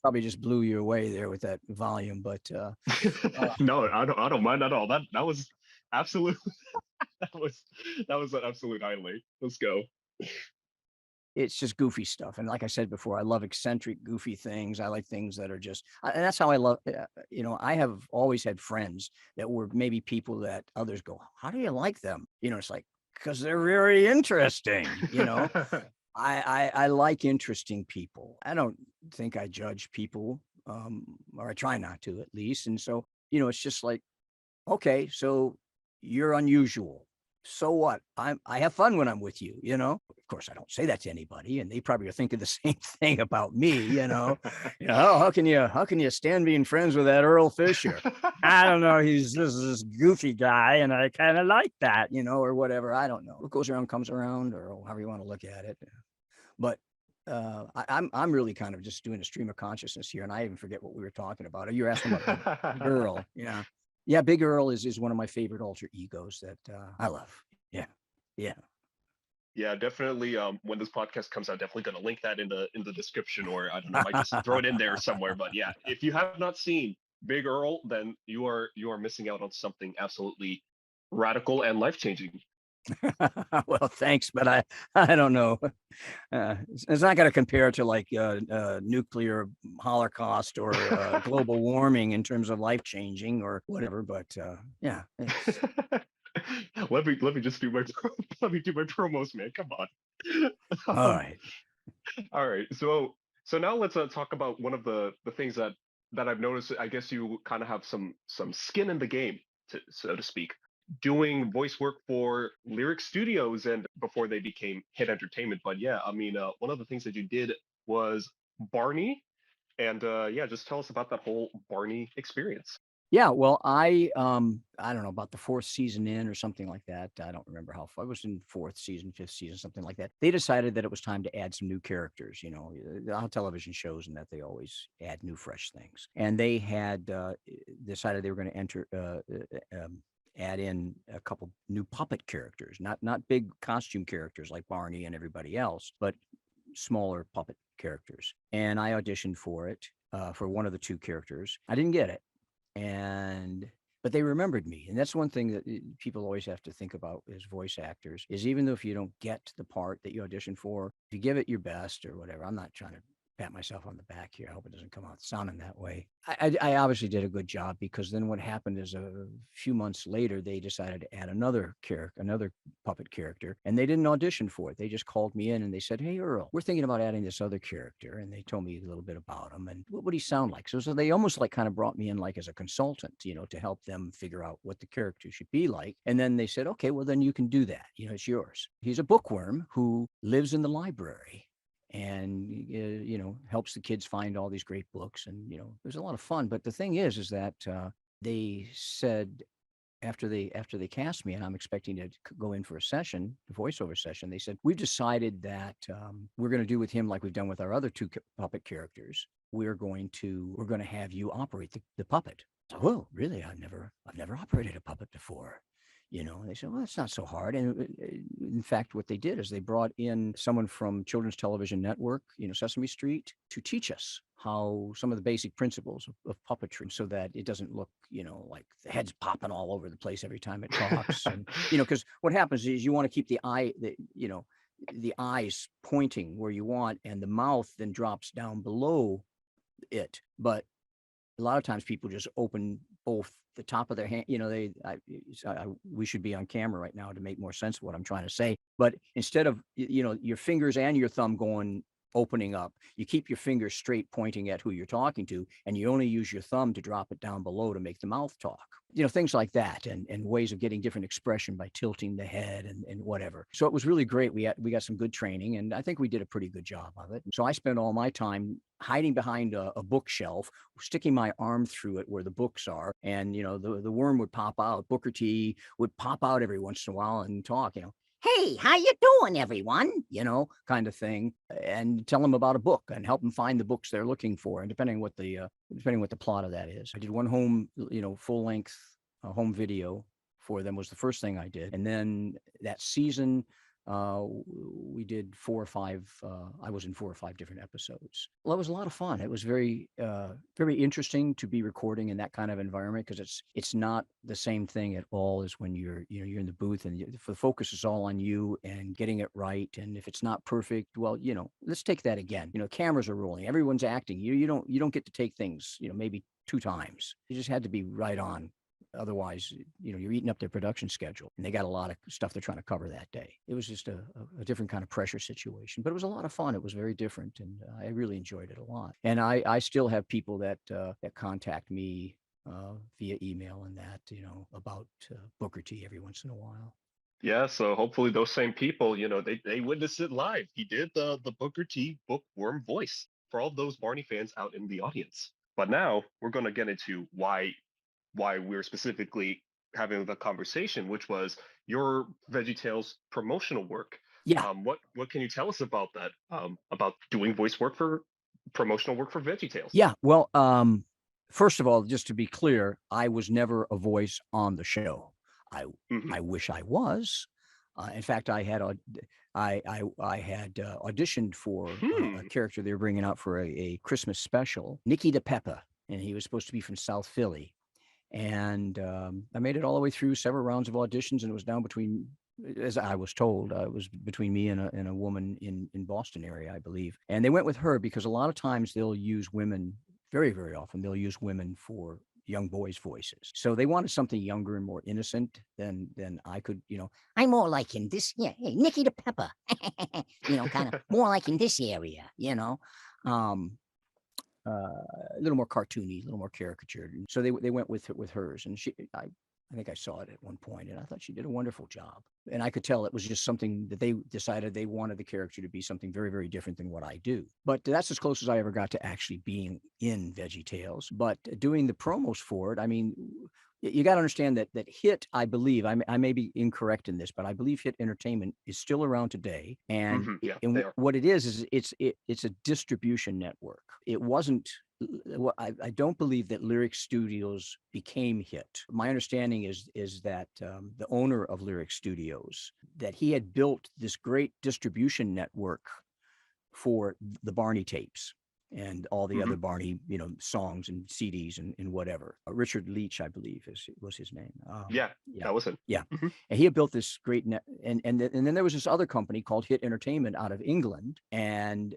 probably just blew you away there with that volume, but no, I don't mind at all. That was absolutely that was an absolute highlight. Let's go. It's just goofy stuff. And like I said before, I love eccentric, goofy things. I like things that are just, and that's how I love, I have always had friends that were maybe people that others go, how do you like them? It's like, because they're very interesting, I like interesting people. I don't think I judge people, or I try not to at least. And so, it's just like, okay, so you're unusual. So what? I have fun when I'm with you, Of course, I don't say that to anybody, and they probably are thinking the same thing about me, how can you stand being friends with that Earl Fisher? I don't know. He's this goofy guy, and I kind of like that, or whatever. I don't know. What goes around comes around, or however you want to look at it. But I'm really kind of just doing a stream of consciousness here, and I even forget what we were talking about. You're asking about Big Earl, yeah. Yeah, Big Earl is one of my favorite alter egos that I love. Yeah. Yeah, definitely. When this podcast comes out, definitely going to link that in the description, or I don't know, might just throw it in there somewhere. But yeah, if you have not seen Big Earl, then you are missing out on something absolutely radical and life-changing. Well, thanks, but I don't know. It's not going to compare to like nuclear holocaust or global warming in terms of life changing or whatever. But yeah. let me just do my promos, man. Come on. All right. All right. So now let's talk about one of the things that I've noticed. I guess you kind of have some skin in the game, so to speak, doing voice work for Lyrick Studios and before they became Hit Entertainment. But yeah, I mean, one of the things that you did was Barney, and yeah, just tell us about that whole Barney experience. Yeah, well, I don't know, about the fourth season in or something like that. I don't remember how far. I was in fourth season, fifth season, something like that. They decided that it was time to add some new characters. How television shows and that they always add new, fresh things. And they had decided they were going to add in a couple new puppet characters, not big costume characters like Barney and everybody else, but smaller puppet characters. And I auditioned for it, for one of the two characters. I didn't get it. But they remembered me. And that's one thing that people always have to think about as voice actors, is even though if you don't get the part that you audition for, if you give it your best or whatever, I'm not trying to pat myself on the back here. I hope it doesn't come out sounding that way. I obviously did a good job, because then what happened is a few months later, they decided to add another puppet character, and they didn't audition for it. They just called me in and they said, hey, Earl, we're thinking about adding this other character. And they told me a little bit about him and what would he sound like? So they almost like kind of brought me in like as a consultant, to help them figure out what the character should be like. And then they said, okay, well, then you can do that. It's yours. He's a bookworm who lives in the library and helps the kids find all these great books, and there's a lot of fun. But the thing is that they said after they cast me and I'm expecting to go in for a session, a voiceover session, they said, we've decided that we're going to do with him like we've done with our other two puppet characters. We're going to have you operate the puppet. So, oh, really? I've never operated a puppet before. And they said, well, it's not so hard. And in fact, what they did is they brought in someone from Children's Television Network, Sesame Street, to teach us how some of the basic principles of puppetry so that it doesn't look, like the head's popping all over the place every time it talks. And, because what happens is you want to keep the eyes pointing where you want, and the mouth then drops down below it. But a lot of times people just open both the top of their hand. We should be on camera right now to make more sense of what I'm trying to say. But instead of, your fingers and your thumb opening up, you keep your fingers straight pointing at who you're talking to, and you only use your thumb to drop it down below to make the mouth talk. Things like that, and ways of getting different expression by tilting the head and whatever. So it was really great. We got some good training, and I think we did a pretty good job of it. So I spent all my time hiding behind a bookshelf, sticking my arm through it where the books are, and the worm would pop out. Booker T would pop out every once in a while and talk, hey, how you doing, everyone? Kind of thing, and tell them about a book and help them find the books they're looking for. And depending what the plot of that is, I did one full length home video for them was the first thing I did. And then that season, we did 4 or 5, I was in 4 or 5 different episodes. Well, it was a lot of fun. It was very, very interesting to be recording in that kind of environment, because it's not the same thing at all as when you're in the booth, and the focus is all on you and getting it right. And if it's not perfect, well, let's take that again. Cameras are rolling, everyone's acting. You don't get to take things, maybe 2 times. You just had to be right on. Otherwise, you're eating up their production schedule, and they got a lot of stuff they're trying to cover that day. It was just a different kind of pressure situation, but it was a lot of fun. It was very different, and I really enjoyed it a lot. And I still have people that contact me via email and that, about Booker T every once in a while. Yeah, so hopefully those same people, they witnessed it live. He did the Booker T Bookworm voice for all those Barney fans out in the audience. But now we're going to get into why we're specifically having the conversation, which was your VeggieTales promotional work. Yeah. What can you tell us about that? About doing voice work for promotional work for VeggieTales? Yeah. Well, first of all, just to be clear, I was never a voice on the show. I wish I was. In fact, I had auditioned for a character they were bringing out for a Christmas special, Nicky the Peppa, and he was supposed to be from South Philly. And I made it all the way through several rounds of auditions, and it was down between, as I was told, it was between me and a woman in Boston area, I believe. And they went with her because a lot of times they'll use women, very, very often, they'll use women for young boys' voices. So they wanted something younger and more innocent than I could, I'm more like in this, hey, Nicky the Pepper, kind of more like in this area, a little more cartoony, a little more caricatured. And so they went with hers, and I think I saw it at one point, and I thought she did a wonderful job. And I could tell it was just something that they decided they wanted the character to be something very, very different than what I do. But that's as close as I ever got to actually being in VeggieTales. But doing the promos for it, I mean, you got to understand that HIT, I believe, I may be incorrect in this, but I believe HIT Entertainment is still around today. And, what it is it's a distribution network. It wasn't. I don't believe that Lyrick Studios became HIT. My understanding is that the owner of Lyrick Studios, that he had built this great distribution network for the Barney tapes and all the other Barney, songs and CDs and whatever. Richard Leach, I believe, was his name. That was it. Yeah, and he had built this great net, and then there was this other company called HIT Entertainment out of England, and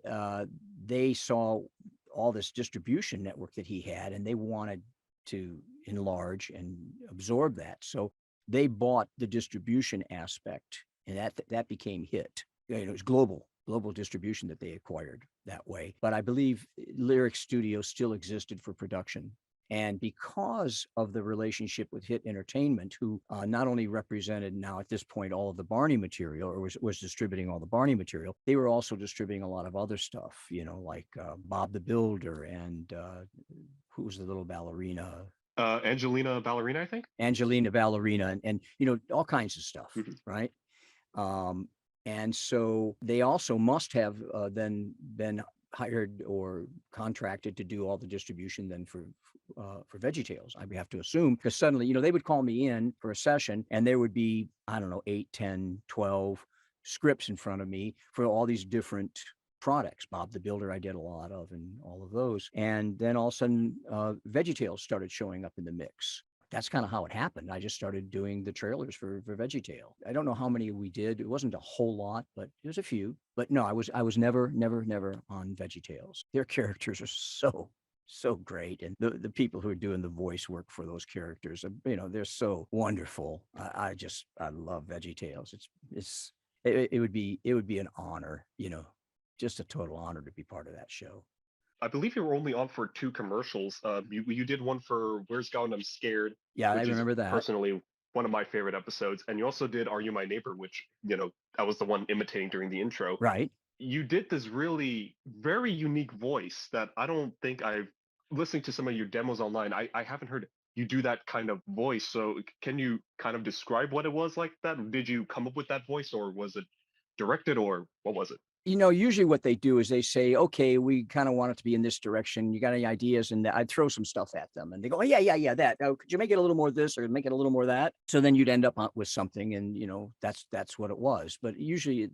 they saw all this distribution network that he had, and they wanted to enlarge and absorb that. So they bought the distribution aspect, and that became HIT. It was global distribution that they acquired that way. But I believe Lyrick Studios still existed for production. And because of the relationship with HIT Entertainment, who not only represented now at this point all of the Barney material, or was distributing all the Barney material, they were also distributing a lot of other stuff, like Bob the Builder and who was the little ballerina? Angelina Ballerina, I think. Angelina Ballerina, and all kinds of stuff, right? And so they also must have then been hired or contracted to do all the distribution then for for VeggieTales. I would have to assume, because suddenly, they would call me in for a session and there would be, I don't know, 8, 10, 12 scripts in front of me for all these different products. Bob the Builder, I did a lot of, and all of those. And then all of a sudden, VeggieTales started showing up in the mix. That's kind of how it happened. I just started doing the trailers for VeggieTale. I don't know how many we did. It wasn't a whole lot, but it was a few. But no, I was never on VeggieTales. Their characters are so great, and the people who are doing the voice work for those characters, they're so wonderful. I love VeggieTales. It would be an honor, just a total honor to be part of that show. I believe you were only on for 2 commercials. You did one for Where's Gone I'm Scared, Yeah, I which is remember that. personally one of my favorite episodes. And you also did Are You My Neighbor, which, that was the one imitating during the intro. Right. You did this really very unique voice that I don't think I've listening to some of your demos online. I haven't heard you do that kind of voice. So can you kind of describe what it was like that? Did you come up with that voice, or was it directed, or what was it? Usually what they do is they say, okay, we kind of want it to be in this direction. You got any ideas? And I'd throw some stuff at them and they go, oh, yeah, that. Oh, could you make it a little more this or make it a little more that? So then you'd end up with something, and, that's what it was. But usually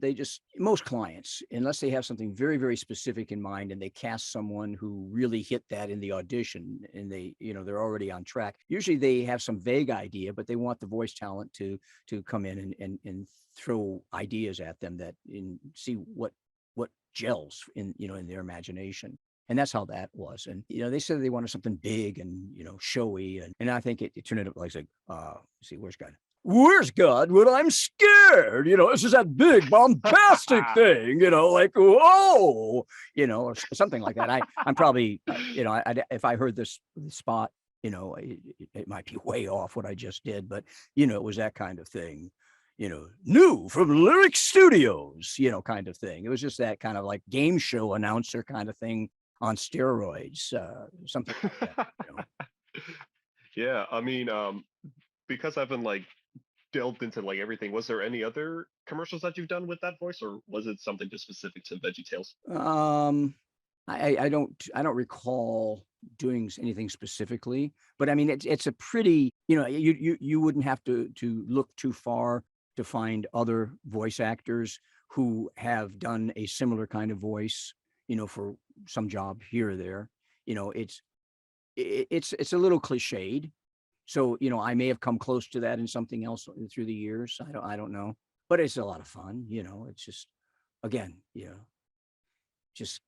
most clients, unless they have something very, very specific in mind and they cast someone who really hit that in the audition and they, they're already on track. Usually they have some vague idea, but they want the voice talent to come in and throw ideas at them and see what gels in their imagination. And that's how that was. And they said they wanted something big and showy, and I think it turned out like see, where's God when I'm scared? This is that big bombastic thing, like, whoa, or something like that. I'm probably if I heard this spot, it might be way off what I just did, but it was that kind of thing. New from Lyrick Studios, kind of thing. It was just that kind of like game show announcer kind of thing on steroids, something like that. Yeah, I mean, because I've been like delved into like everything, was there any other commercials that you've done with that voice, or was it something just specific to VeggieTales? I don't recall doing anything specifically, but I mean it's a pretty, you wouldn't have to look too far to find other voice actors who have done a similar kind of voice, for some job here or there. It's a little cliched. So, I may have come close to that in something else through the years. I don't know, but it's a lot of fun. It's just, again, just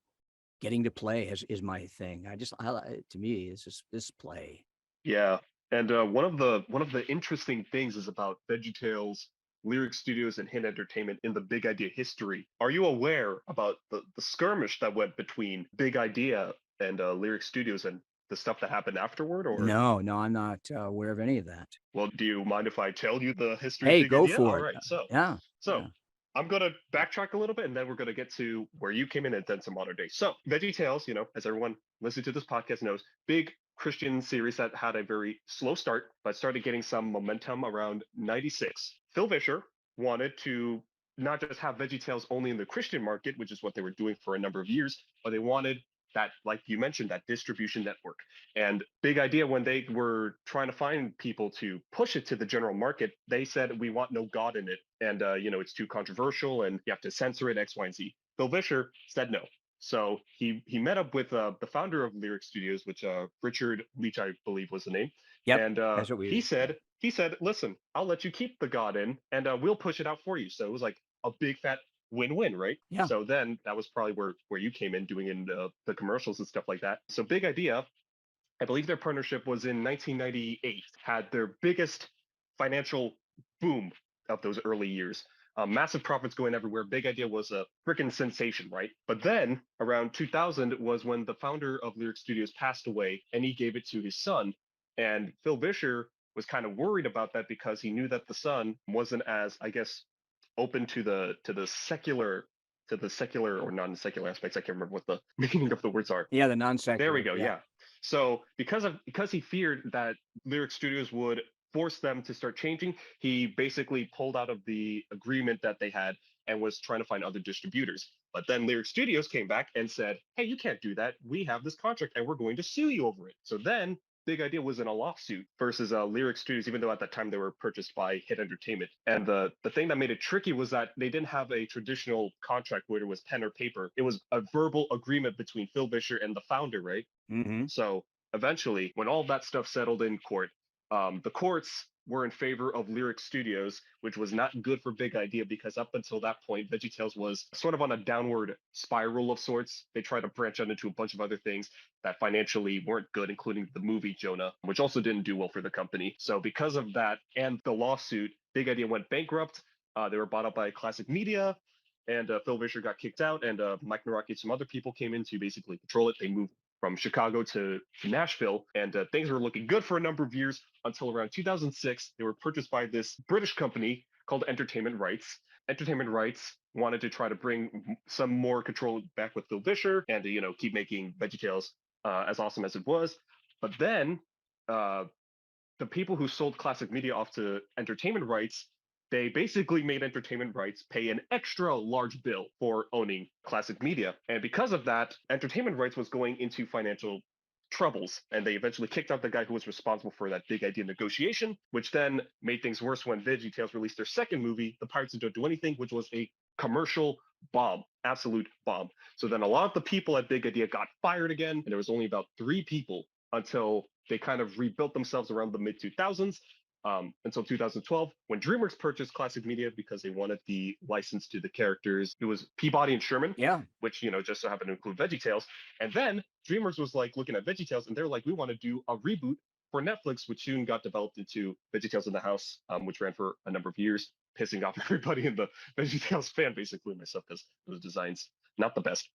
getting to play is my thing. To me, it's just this play. Yeah, and one of the interesting things is about VeggieTales, Lyrick Studios, and Hint Entertainment in the Big Idea history. Are you aware about the skirmish that went between Big Idea and Lyrick Studios and the stuff that happened afterward? Or No, I'm not aware of any of that. well, do you mind if I tell you the history Hey, of Big go Idea? for All it. right, so Yeah. I'm gonna backtrack a little bit, and then we're gonna get to where you came in and then some modern day. So VeggieTales, as everyone listening to this podcast knows, big Christian series that had a very slow start, but started getting some momentum around '96. Phil Fisher wanted to not just have VeggieTales only in the Christian market, which is what they were doing for a number of years, but they wanted that, like you mentioned, that distribution network. And Big Idea, when they were trying to find people to push it to the general market, they said, we want no God in it. And, it's too controversial and you have to censor it, X, Y, and Z. Phil Fisher said no. So he met up with the founder of Lyrick Studios, which Richard Leach, I believe was the name. Yep, And that's what he said, listen, I'll let you keep the God in and we'll push it out for you. So it was like a big fat win-win, right? Yeah. So then that was probably where you came in doing in the commercials and stuff like that. So Big Idea, I believe their partnership was in 1998, had their biggest financial boom of those early years. Massive profits going everywhere. Big Idea was a freaking sensation, right? But then around 2000 was when the founder of Lyrick Studios passed away and he gave it to his son. And Phil Vischer was kind of worried about that because he knew that the son wasn't as, I guess, open to the secular or non-secular aspects. I can't remember what the meaning of the words are. Yeah, the non-secular. There we go. Yeah. So because he feared that Lyrick Studios would force them to start changing, he basically pulled out of the agreement that they had and was trying to find other distributors. But then Lyrick Studios came back and said, hey, you can't do that. We have this contract and we're going to sue you over it. So then Big Idea was in a lawsuit versus Lyrick Studios, even though at that time they were purchased by Hit Entertainment. And the thing that made it tricky was that they didn't have a traditional contract where it was pen or paper. It was a verbal agreement between Phil Vischer and the founder, right? Mm-hmm. So eventually, when all that stuff settled in court, the courts were in favor of Lyrick Studios, which was not good for Big Idea because up until that point, VeggieTales was sort of on a downward spiral of sorts. They tried to branch out into a bunch of other things that financially weren't good, including the movie Jonah, which also didn't do well for the company. So because of that and the lawsuit, Big Idea went bankrupt. They were bought up by Classic Media, and Phil Vischer got kicked out, and Mike Naraki and some other people came in to basically control it. They moved from Chicago to Nashville, and things were looking good for a number of years until around 2006. They were purchased by this British company called Entertainment Rights. Entertainment Rights wanted to try to bring some more control back with Phil Vischer and to, keep making VeggieTales as awesome as it was. But then the people who sold Classic Media off to Entertainment Rights, they basically made Entertainment Rights pay an extra large bill for owning Classic Media. And because of that, Entertainment Rights was going into financial troubles. And they eventually kicked out the guy who was responsible for that Big Idea negotiation, which then made things worse when VeggieTales released their second movie, The Pirates Who Don't Do Anything, which was a commercial bomb, absolute bomb. So then a lot of the people at Big Idea got fired again, and there was only about 3 people until they kind of rebuilt themselves around the mid 2000s. Until 2012, when DreamWorks purchased Classic Media because they wanted the license to the characters. It was Peabody and Sherman, which, just so happened to include VeggieTales. And then DreamWorks was like looking at VeggieTales, and they're like, we want to do a reboot for Netflix, which soon got developed into VeggieTales in the House, which ran for a number of years, pissing off everybody in the VeggieTales fan base, including myself, because those designs not the best.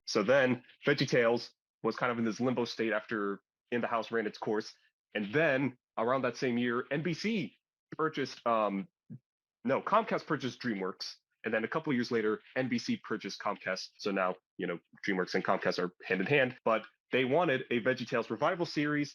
So then VeggieTales was kind of in this limbo state after In the House ran its course. And then around that same year, NBC purchased, Comcast purchased DreamWorks. And then a couple of years later, NBC purchased Comcast. So now, DreamWorks and Comcast are hand in hand. But they wanted a VeggieTales revival series,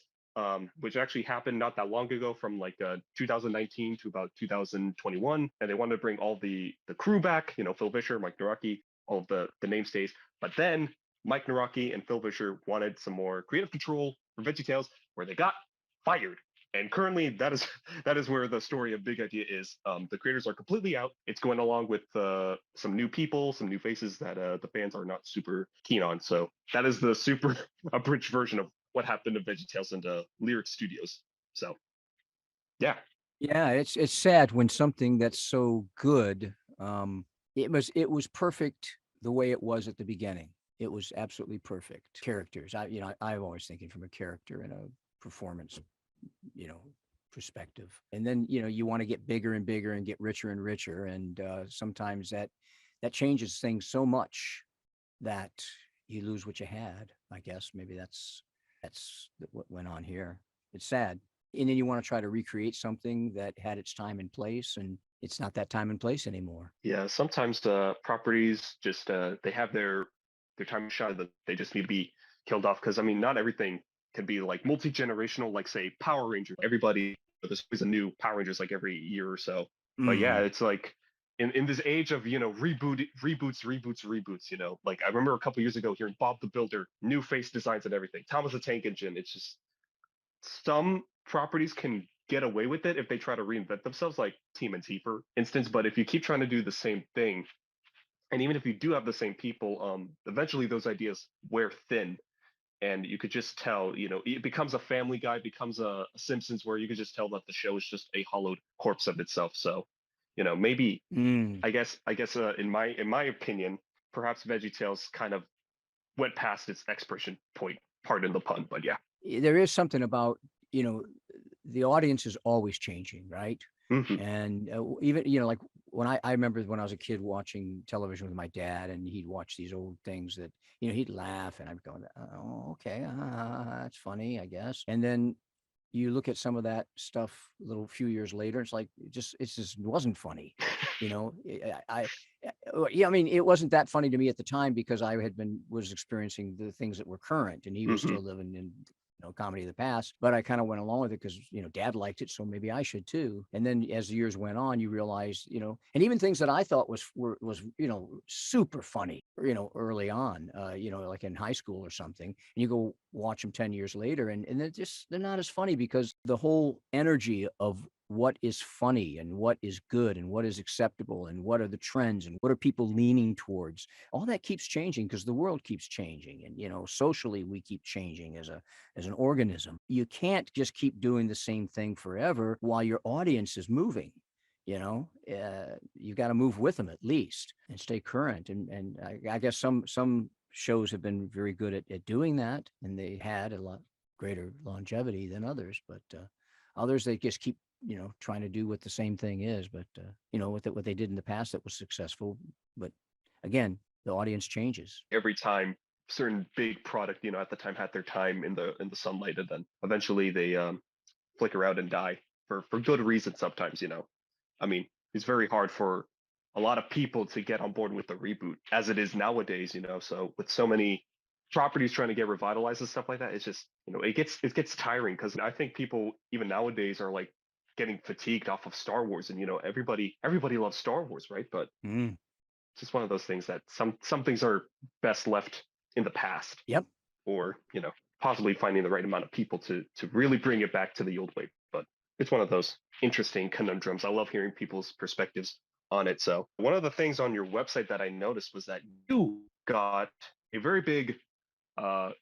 which actually happened not that long ago, from like 2019 to about 2021. And they wanted to bring all the crew back, Phil Vischer, Mike Naraki, all of the namestays. But then Mike Naraki and Phil Vischer wanted some more creative control for VeggieTales, where they got fired. And currently, that is where the story of Big Idea is. The creators are completely out. It's going along with some new people, some new faces that the fans are not super keen on. So that is the super abridged version of what happened to VeggieTales and Lyrick Studios. So, yeah. Yeah, it's sad when something that's so good, it was perfect the way it was at the beginning. It was absolutely perfect. Characters, I'm always thinking from a character and a performance, perspective. And then, you want to get bigger and bigger and get richer and richer. And sometimes that changes things so much that you lose what you had. I guess maybe that's what went on here. It's sad. And then you want to try to recreate something that had its time and place, and it's not that time and place anymore. Yeah, sometimes properties just they have their time shot that they just need to be killed off, because not everything can be like multi-generational, like say Power Rangers. Everybody, there's always a new Power Rangers like every year or so. But yeah, it's like in this age of reboots. Like I remember a couple years ago hearing Bob the Builder, new face designs and everything. Thomas the Tank Engine. It's just some properties can get away with it if they try to reinvent themselves, like TMNT for instance. But if you keep trying to do the same thing, and even if you do have the same people, eventually those ideas wear thin. And you could just tell, it becomes a Family Guy, becomes a Simpsons, where you could just tell that the show is just a hollowed corpse of itself. So, maybe I guess in my opinion, perhaps VeggieTales kind of went past its expiration point. Pardon the pun, but yeah. There is something about, the audience is always changing, right? And even, like when I remember when I was a kid watching television with my dad, and he'd watch these old things that, he'd laugh, and I'd go, oh, okay, that's funny, I guess. And then you look at some of that stuff a few years later, it's like, it just wasn't funny. It wasn't that funny to me at the time because I was experiencing the things that were current, and he was still living in comedy of the past, but I kind of went along with it because, dad liked it. So maybe I should too. And then as the years went on, you realize, and even things that I thought was, super funny, early on, like in high school or something, and you go watch them 10 years later and they're not as funny because the whole energy of what is funny and what is good and what is acceptable and what are the trends and what are people leaning towards, all that keeps changing because the world keeps changing, and socially we keep changing as an organism. You can't just keep doing the same thing forever while your audience is moving. You got to move with them at least and stay current, and I guess some shows have been very good at doing that, and they had a lot greater longevity than others, but others, they just keep trying to do what the same thing is, but what they did in the past that was successful. But again, the audience changes. Every time certain big product, at the time had their time in the sunlight, and then eventually they flicker out and die for good reason sometimes. I mean, it's very hard for a lot of people to get on board with the reboot as it is nowadays. So with so many properties trying to get revitalized and stuff like that, it's just it gets tiring, because I think people even nowadays are like getting fatigued off of Star Wars, and everybody loves Star Wars, right? But Mm. it's just one of those things that some things are best left in the past, Yep. or possibly finding the right amount of people to really bring it back to the old way. But it's one of those interesting conundrums. I love hearing people's perspectives on it. So one of the things on your website that I noticed was that you got a very big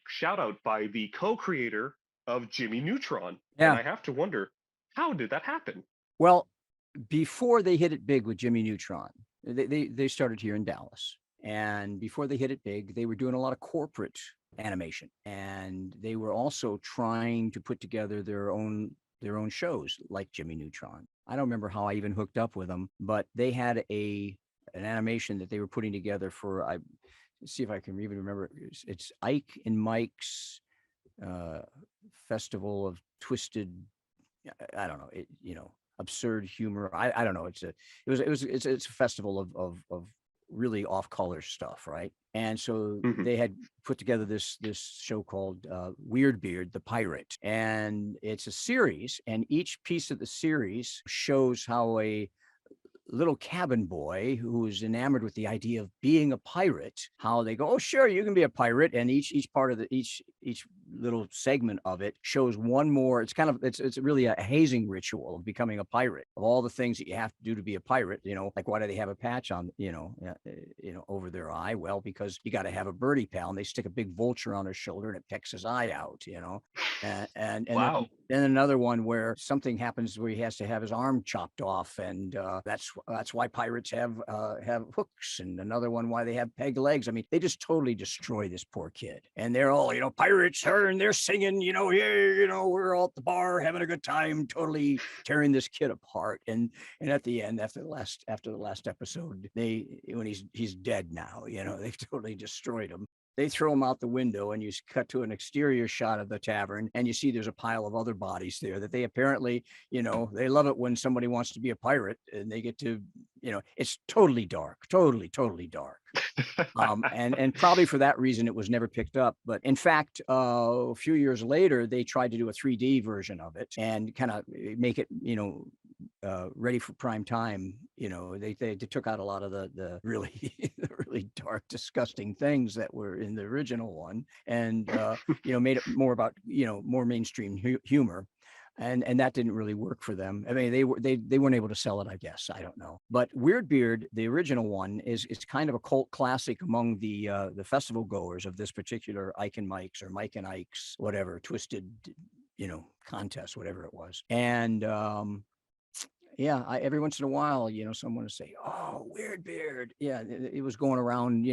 shout out by the co-creator of Jimmy Neutron. Yeah. And I have to wonder, how did that happen? Well, before they hit it big with Jimmy Neutron, they started here in Dallas. And before they hit it big, they were doing a lot of corporate animation. And they were also trying to put together their own shows like Jimmy Neutron. I don't remember how I even hooked up with them, but they had an animation that they were putting together for, see if I can even remember. It's Ike and Mike's Festival of Twisted, I don't know, absurd humor. I don't know. It's a festival of really off color stuff, right? And so they had put together this show called Weird Beard the Pirate, and it's a series, and each piece of the series shows how a little cabin boy who is enamored with the idea of being a pirate, how they go, oh sure, you can be a pirate, and each part of each little segment of it shows one more. It's really a hazing ritual of becoming a pirate, of all the things that you have to do to be a pirate. Like, why do they have a patch on over their eye? Well, because you got to have a birdie pal, and they stick a big vulture on his shoulder and it pecks his eye out. And Wow. then another one where something happens where he has to have his arm chopped off, and that's why pirates have hooks. And another one why they have peg legs. I mean, they just totally destroy this poor kid, and they're all pirates, and they're singing, we're all at the bar having a good time, totally tearing this kid apart. And at the end, after the last episode, when he's dead now, they've totally destroyed him. They throw him out the window, and you cut to an exterior shot of the tavern, and you see there's a pile of other bodies there that they apparently, they love it when somebody wants to be a pirate and they get to, it's totally dark, totally dark. And probably for that reason, it was never picked up. But in fact, a few years later, they tried to do a 3D version of it and kind of make it, ready for prime time. They took out a lot of the really the really dark, disgusting things that were in the original one, and made it more about more mainstream humor. And that didn't really work for them. I mean, they weren't able to sell it, I guess. I don't know. But Weird Beard, the original one, it's kind of a cult classic among the festival goers of this particular Ike and Mike's, or Mike and Ike's, whatever, twisted, contest, whatever it was. And yeah, every once in a while, someone would say, "Oh, Weird Beard." Yeah, it was going around,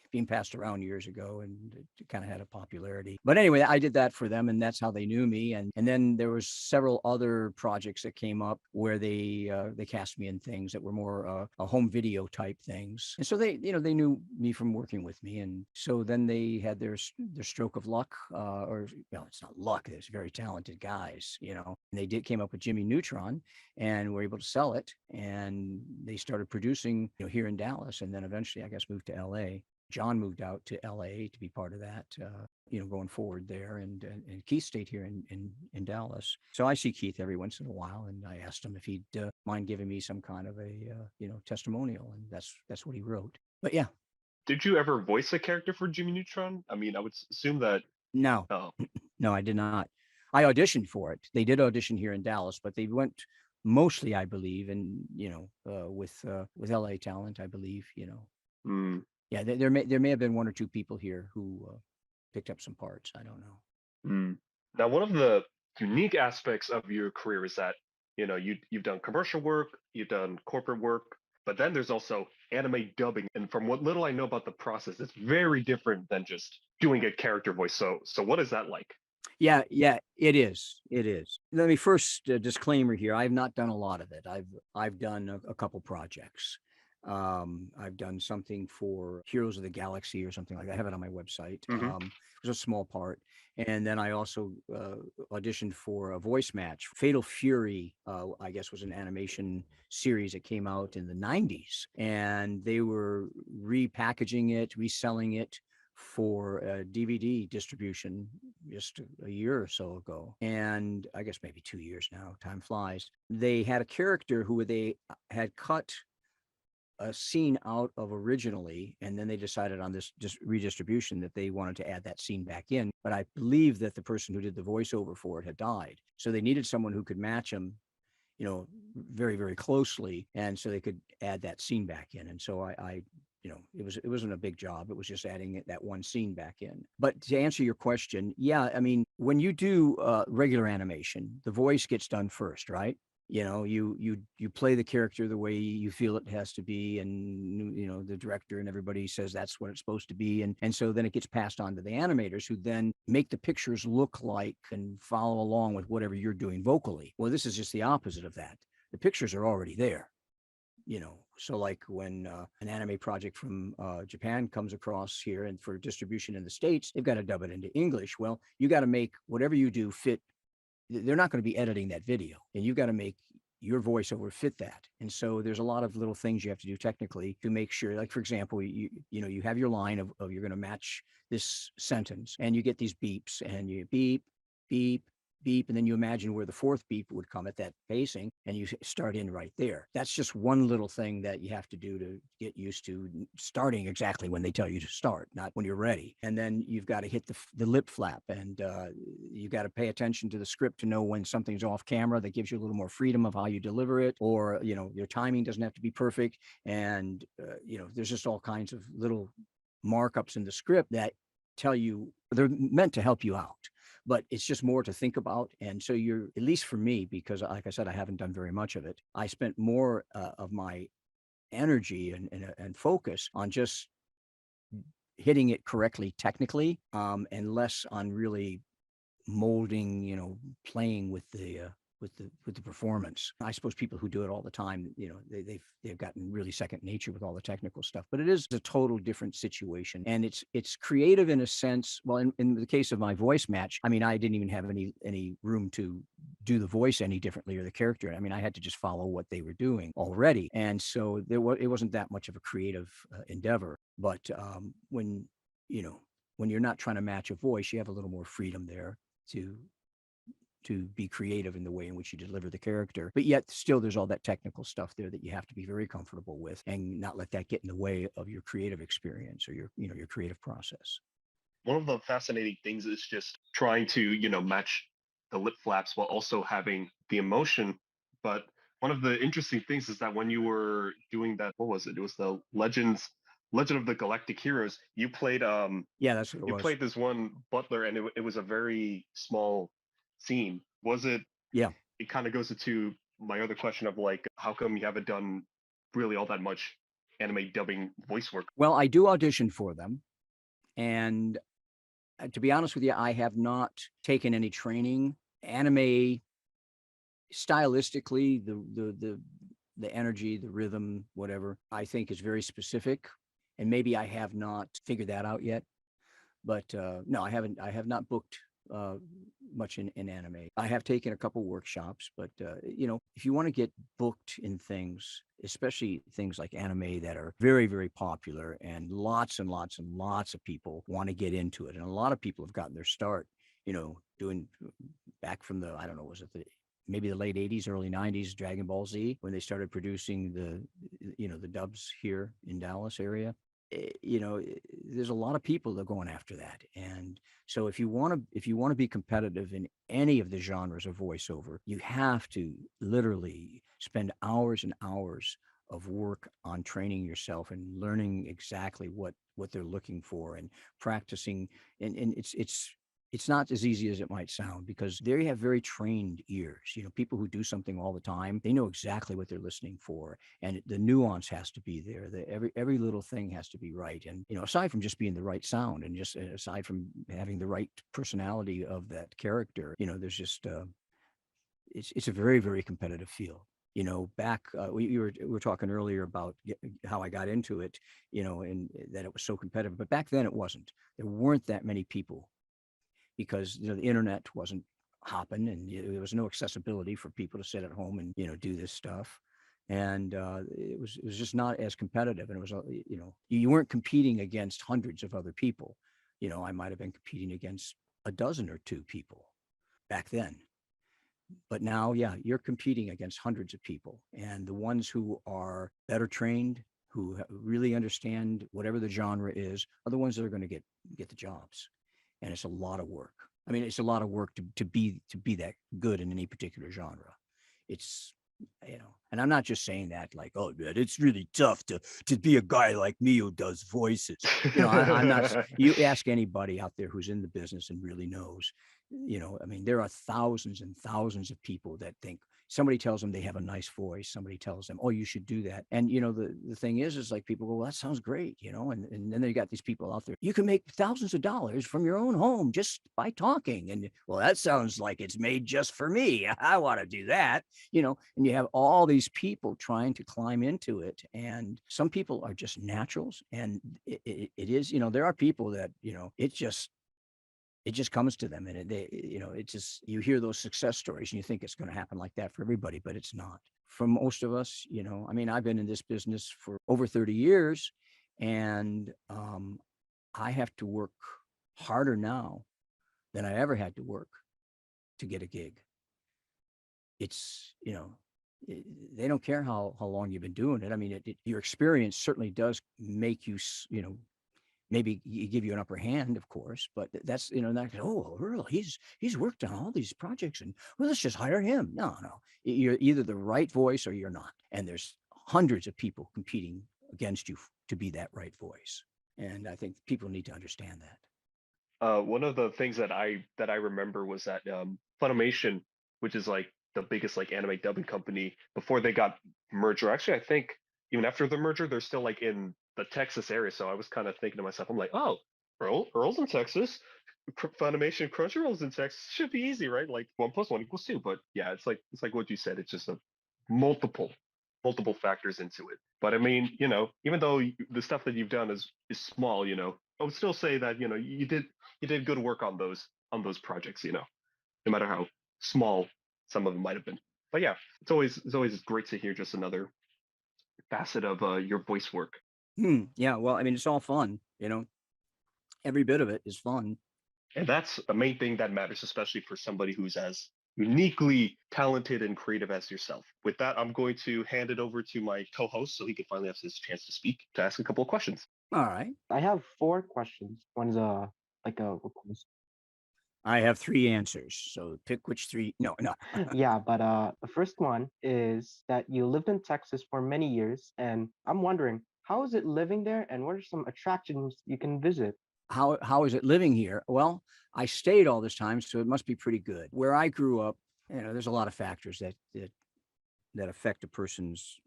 being passed around years ago, and it kind of had a popularity. But anyway, I did that for them, and that's how they knew me. And then there was several other projects that came up where they cast me in things that were more a home video type things. And so they knew me from working with me. And so then they had their stroke of luck, or it's not luck. There's very talented guys, and they came up with Jimmy Neutron and were able to sell it. And they started producing, here in Dallas, and then eventually, I guess, moved to LA. John moved out to LA to be part of that, going forward there. And Keith stayed here in Dallas. So I see Keith every once in a while, and I asked him if he'd mind giving me some kind of a, testimonial. And that's what he wrote. But yeah. Did you ever voice a character for Jimmy Neutron? I mean, I would assume that. No, Oh, no, I did not. I auditioned for it. They did audition here in Dallas, but they went mostly, I believe, and with LA talent, I believe. mm, Yeah, there may have been one or two people here who picked up some parts. I don't know. mm. Now, one of the unique aspects of your career is that you've done commercial work, you've done corporate work, but then there's also anime dubbing. And from what little I know about the process, it's very different than just doing a character voice. So what is that like? Yeah, it is. It is. Let me first disclaimer here. I've not done a lot of it. I've done a couple projects. I've done something for Heroes of the Galaxy or something like that. I have it on my website. Hmm. It was a small part. And then I also auditioned for a voice match. Fatal Fury, I guess, was an animation series that came out in the 90s. And they were repackaging it, reselling it for DVD distribution just a year or so ago. And I guess maybe 2 years now, time flies. They had a character who they had cut a scene out of originally, and then they decided on this just redistribution that they wanted to add that scene back in. But I believe that the person who did the voiceover for it had died. So they needed someone who could match him, very, very closely. And so they could add that scene back in. And so it wasn't a big job. It was just adding that one scene back in. But to answer your question, yeah, I mean, when you do regular animation, the voice gets done first, right? You play the character the way you feel it has to be, and the director and everybody says that's what it's supposed to be, and so then it gets passed on to the animators, who then make the pictures look like and follow along with whatever you're doing vocally. Well, this is just the opposite of that. The pictures are already there. So like when an anime project from Japan comes across here and for distribution in the States, they've got to dub it into English. Well, you got to make whatever you do fit. They're not going to be editing that video, and you've got to make your voiceover fit that. And so there's a lot of little things you have to do technically to make sure, like, for example, you have your line of you're going to match this sentence, and you get these beeps, and you beep, beep, beep, and then you imagine where the fourth beep would come at that pacing, and you start in right there. That's just one little thing that you have to do to get used to starting exactly when they tell you to start, not when you're ready. And then you've got to hit the lip flap, and you've got to pay attention to the script to know when something's off camera. That gives you a little more freedom of how you deliver it, or your timing doesn't have to be perfect. And there's just all kinds of little markups in the script that tell you, they're meant to help you out, but it's just more to think about. And so at least for me, because like I said, I haven't done very much of it, I spent more of my energy and focus on just hitting it correctly technically, and less on really molding, playing with the performance. I suppose people who do it all the time, they've gotten really second nature with all the technical stuff. But it is a total different situation, and it's creative in a sense. Well, in the case of my voice match, I mean, I didn't even have any room to do the voice any differently, or the character. I mean, I had to just follow what they were doing already, and so it wasn't that much of a creative endeavor. But when you're not trying to match a voice, you have a little more freedom there to be creative in the way in which you deliver the character. But yet still there's all that technical stuff there that you have to be very comfortable with, and not let that get in the way of your creative experience or your creative process. One of the fascinating things is just trying to match the lip flaps while also having the emotion. But one of the interesting things is that when you were doing that, what was it? It was the Legend of the Galactic Heroes. You played Yeah, that's what it you was. played this one butler, and it was a very small scene. Was it? Yeah. It kind of goes into my other question of, like, how come you haven't done really all that much anime dubbing voice work? Well, I do audition for them, and to be honest with you, I have not taken any training. Anime, stylistically, the energy, the rhythm, whatever, I think is very specific, and maybe I have not figured that out yet. But no, I haven't. I have not booked much in anime. I have taken a couple workshops, but if you want to get booked in things, especially things like anime that are very, very popular, and lots and lots and lots of people want to get into it. And a lot of people have gotten their start, doing back from the, I don't know, was it maybe the late 80s, early 90s, Dragon Ball Z, when they started producing the dubs here in Dallas area. There's a lot of people that are going after that. And so if you want to be competitive in any of the genres of voiceover, you have to literally spend hours and hours of work on training yourself and learning exactly what they're looking for, and practicing. And it's not as easy as it might sound, because they have very trained ears. People who do something all the time, they know exactly what they're listening for, and the nuance has to be there. Every little thing has to be right. And aside from just being the right sound, and just aside from having the right personality of that character, there's just it's a very, very competitive field. Back we were talking earlier about how I got into it, and that it was so competitive. But back then it wasn't. There weren't that many people, because the internet wasn't hopping, and there was no accessibility for people to sit at home and do this stuff. And it was just not as competitive. And it was you weren't competing against hundreds of other people. I might have been competing against a dozen or two people back then. But now, yeah, you're competing against hundreds of people, and the ones who are better trained, who really understand whatever the genre is, are the ones that are going to get the jobs. And it's a lot of work. I mean, it's a lot of work to be that good in any particular genre. It's, and I'm not just saying that like, oh man, it's really tough to be a guy like me who does voices. I'm not. You ask anybody out there who's in the business and really knows. I mean, there are thousands and thousands of people that think, somebody tells them they have a nice voice, somebody tells them, oh, you should do that. And the thing is like, people go, well, that sounds great, and then they got these people out there, you can make thousands of dollars from your own home just by talking. And well, that sounds like it's made just for me. I want to do that, and you have all these people trying to climb into it. And some people are just naturals. And it is, there are people that, it just comes to them, and it just, you hear those success stories and you think it's going to happen like that for everybody, but it's not. For most of us, I mean, I've been in this business for over 30 years, and I have to work harder now than I ever had to work to get a gig. It's, they don't care how long you've been doing it. I mean, your experience certainly does make you, maybe give you an upper hand, of course, but that's, not, oh, Earl, he's worked on all these projects, and well, let's just hire him. No. You're either the right voice or you're not. And there's hundreds of people competing against you to be that right voice. And I think people need to understand that. One of the things that I remember was that Funimation, which is like the biggest like anime dubbing company, before they got merged, or actually I think even after the merger, they're still like in the Texas area. So I was kind of thinking to myself, I'm like, oh, Earl's in Texas, Funimation, Crunchyroll's in Texas. Should be easy, right? Like 1+1=2. But yeah, it's like what you said. It's just a multiple factors into it. But I mean, even though the stuff that you've done is small, I would still say that you did good work on those projects. No matter how small some of them might have been. But yeah, it's always great to hear just another facet of your voice work. Yeah, well, I mean, it's all fun, every bit of it is fun. And that's the main thing that matters, especially for somebody who's as uniquely talented and creative as yourself. With that, I'm going to hand it over to my co-host so he can finally have his chance to speak, to ask a couple of questions. All right. I have 4 questions. One is like a request. I have 3 answers, so pick which 3. No. Yeah, but the first one is that you lived in Texas for many years, and I'm wondering, how is it living there, and what are some attractions you can visit? How is it living here? Well, I stayed all this time, so it must be pretty good. Where I grew up, there's a lot of factors that affect a person's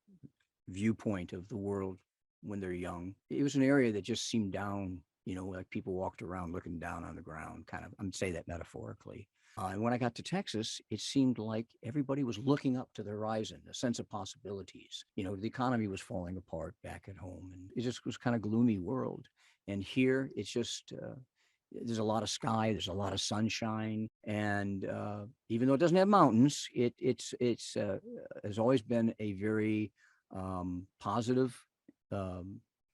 viewpoint of the world when they're young. It was an area that just seemed down, like people walked around looking down on the ground, kind of. I'm saying that metaphorically. And when I got to Texas, it seemed like everybody was looking up to the horizon, a sense of possibilities. The economy was falling apart back at home, and it just was kind of gloomy world. And here, it's just there's a lot of sky, there's a lot of sunshine, and even though it doesn't have mountains, it's has always been a very positive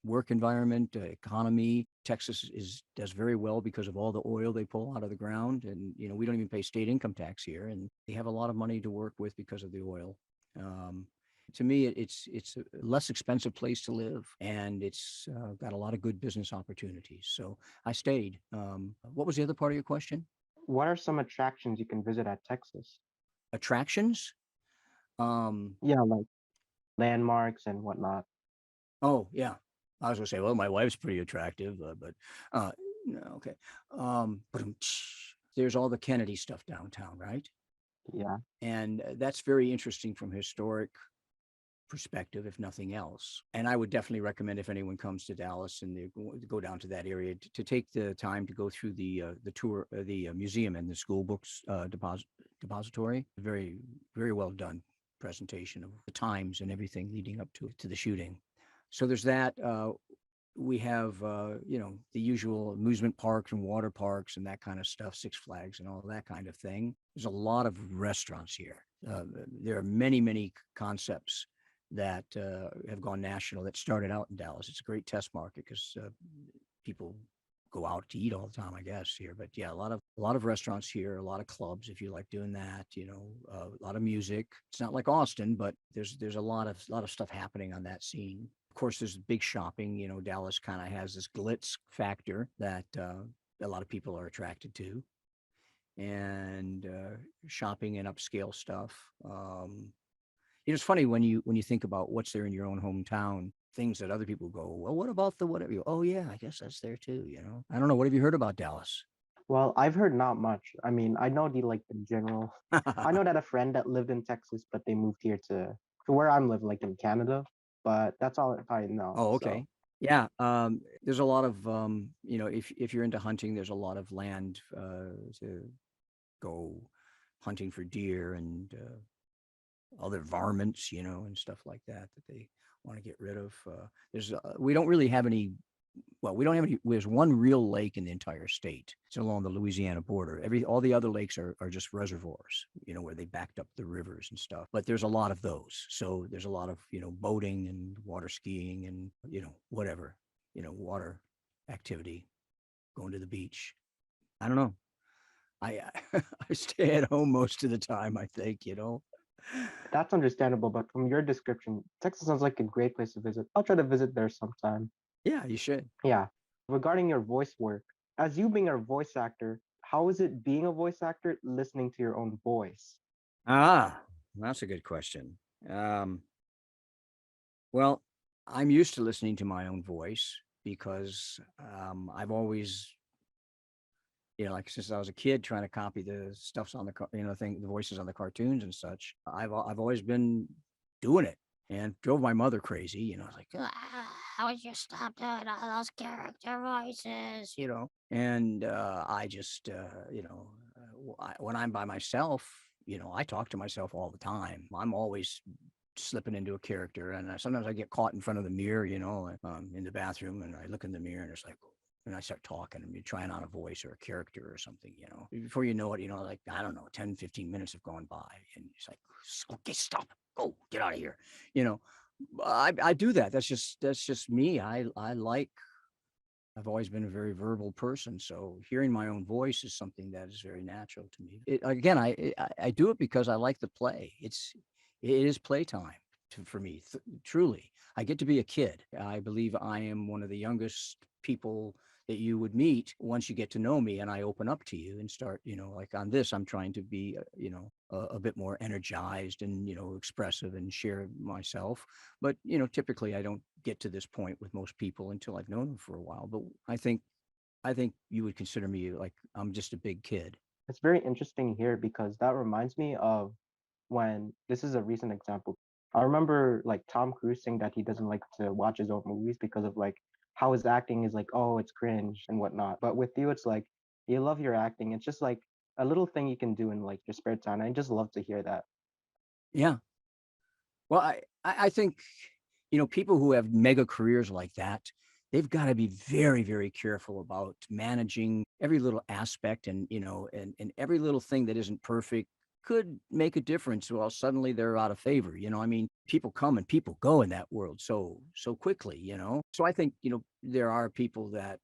work environment, economy. Texas does very well because of all the oil they pull out of the ground, and we don't even pay state income tax here, and they have a lot of money to work with because of the oil. To me, it's a less expensive place to live, and it's got a lot of good business opportunities. So I stayed. What was the other part of your question? What are some attractions you can visit at Texas? Attractions? Yeah, like landmarks and whatnot. Oh, yeah. I was gonna say, well, my wife's pretty attractive, but no, okay. But there's all the Kennedy stuff downtown, right? Yeah. And that's very interesting from a historic perspective, if nothing else. And I would definitely recommend, if anyone comes to Dallas and they go down to that area, to take the time to go through the tour, the museum and the school books depository. Very, very well done presentation of the times and everything leading up to the shooting. So there's that. We have, the usual amusement parks and water parks and that kind of stuff, Six Flags and all that kind of thing. There's a lot of restaurants here. There are many, many concepts that have gone national that started out in Dallas. It's a great test market because people go out to eat all the time, I guess, here. But yeah, a lot of restaurants here, a lot of clubs if you like doing that. A lot of music. It's not like Austin, but there's a lot of stuff happening on that scene. Of course, there's big shopping. Dallas kind of has this glitz factor that a lot of people are attracted to, and shopping and upscale stuff. It's funny when you think about what's there in your own hometown, things that other people go, well, what about the whatever? Oh yeah, I guess that's there too. I don't know. What have you heard about Dallas? Well, I've heard not much. I mean, I know the general. I know that a friend that lived in Texas, but they moved here to where I'm living, like in Canada. But that's all I know. Oh, So okay. Yeah, there's a lot of if you're into hunting, there's a lot of land to go hunting for deer and other varmints, and stuff like that they want to get rid of. We don't really have any. Well, we don't have any. There's one real lake in the entire state. It's along the Louisiana border. All the other lakes are just reservoirs, where they backed up the rivers and stuff. But there's a lot of those. So there's a lot of, boating and water skiing and, whatever, water activity, going to the beach. I don't know. I I stay at home most of the time, I think. that's understandable. But from your description, Texas sounds like a great place to visit. I'll try to visit there sometime. Yeah, you should. Yeah. Regarding your voice work, as you being a voice actor, how is it being a voice actor listening to your own voice? That's a good question. Well, I'm used to listening to my own voice because I've always, like since I was a kid trying to copy the stuffs on the voices on the cartoons and such. I've always been doing it and drove my mother crazy. I was like, how would you stop doing all those character voices? And I just, when I'm by myself, I talk to myself all the time. I'm always slipping into a character, and sometimes I get caught in front of the mirror, in the bathroom, and I look in the mirror and it's like, and I start talking and you're trying on a voice or a character or something, before you know it, like, I don't know, 10, 15 minutes have gone by and it's like, okay, stop, go, get out of here. I do that. That's just me. I've always been a very verbal person. So hearing my own voice is something that is very natural to me. I do it because I like the play. It is playtime for me. Truly, I get to be a kid. I believe I am one of the youngest people that you would meet once you get to know me and I open up to you and start, like on this, I'm trying to be, a bit more energized and, expressive and share myself. But, typically I don't get to this point with most people until I've known them for a while. But I think you would consider me like I'm just a big kid. It's very interesting here because that reminds me of when this is a recent example. I remember like Tom Cruise saying that he doesn't like to watch his own movies because of like how his acting is like, oh, it's cringe and whatnot. But with you, it's like you love your acting. It's just like a little thing you can do in like your spare time. I just love to hear that. Yeah. Well, I think, people who have mega careers like that, they've got to be very, very careful about managing every little aspect and, and every little thing that isn't perfect could make a difference. Well, suddenly they're out of favor. I mean, people come and people go in that world so quickly. So I think there are people that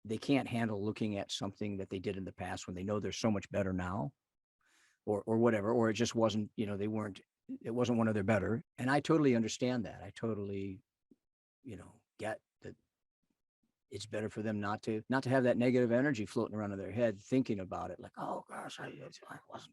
they can't handle looking at something that they did in the past when they know they're so much better now, or whatever, or it just wasn't, it wasn't one of their better. And I totally understand that. I totally, get that it's better for them not to have that negative energy floating around in their head, thinking about it like, oh gosh, I wasn't,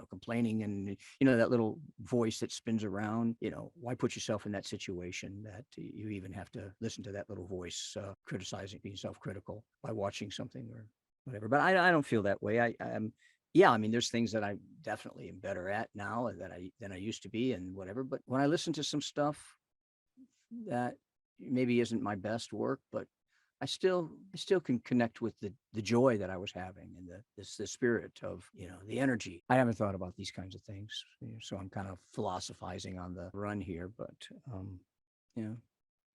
complaining, and that little voice that spins around. Why put yourself in that situation that you even have to listen to that little voice criticizing, being self-critical by watching something or whatever. But I don't feel that way. I'm yeah, I mean, there's things that I definitely am better at now than I used to be, and whatever. But when I listen to some stuff that maybe isn't my best work, but I still can connect with the joy that I was having, and the spirit of, the energy. I haven't thought about these kinds of things, so I'm kind of philosophizing on the run here, but yeah.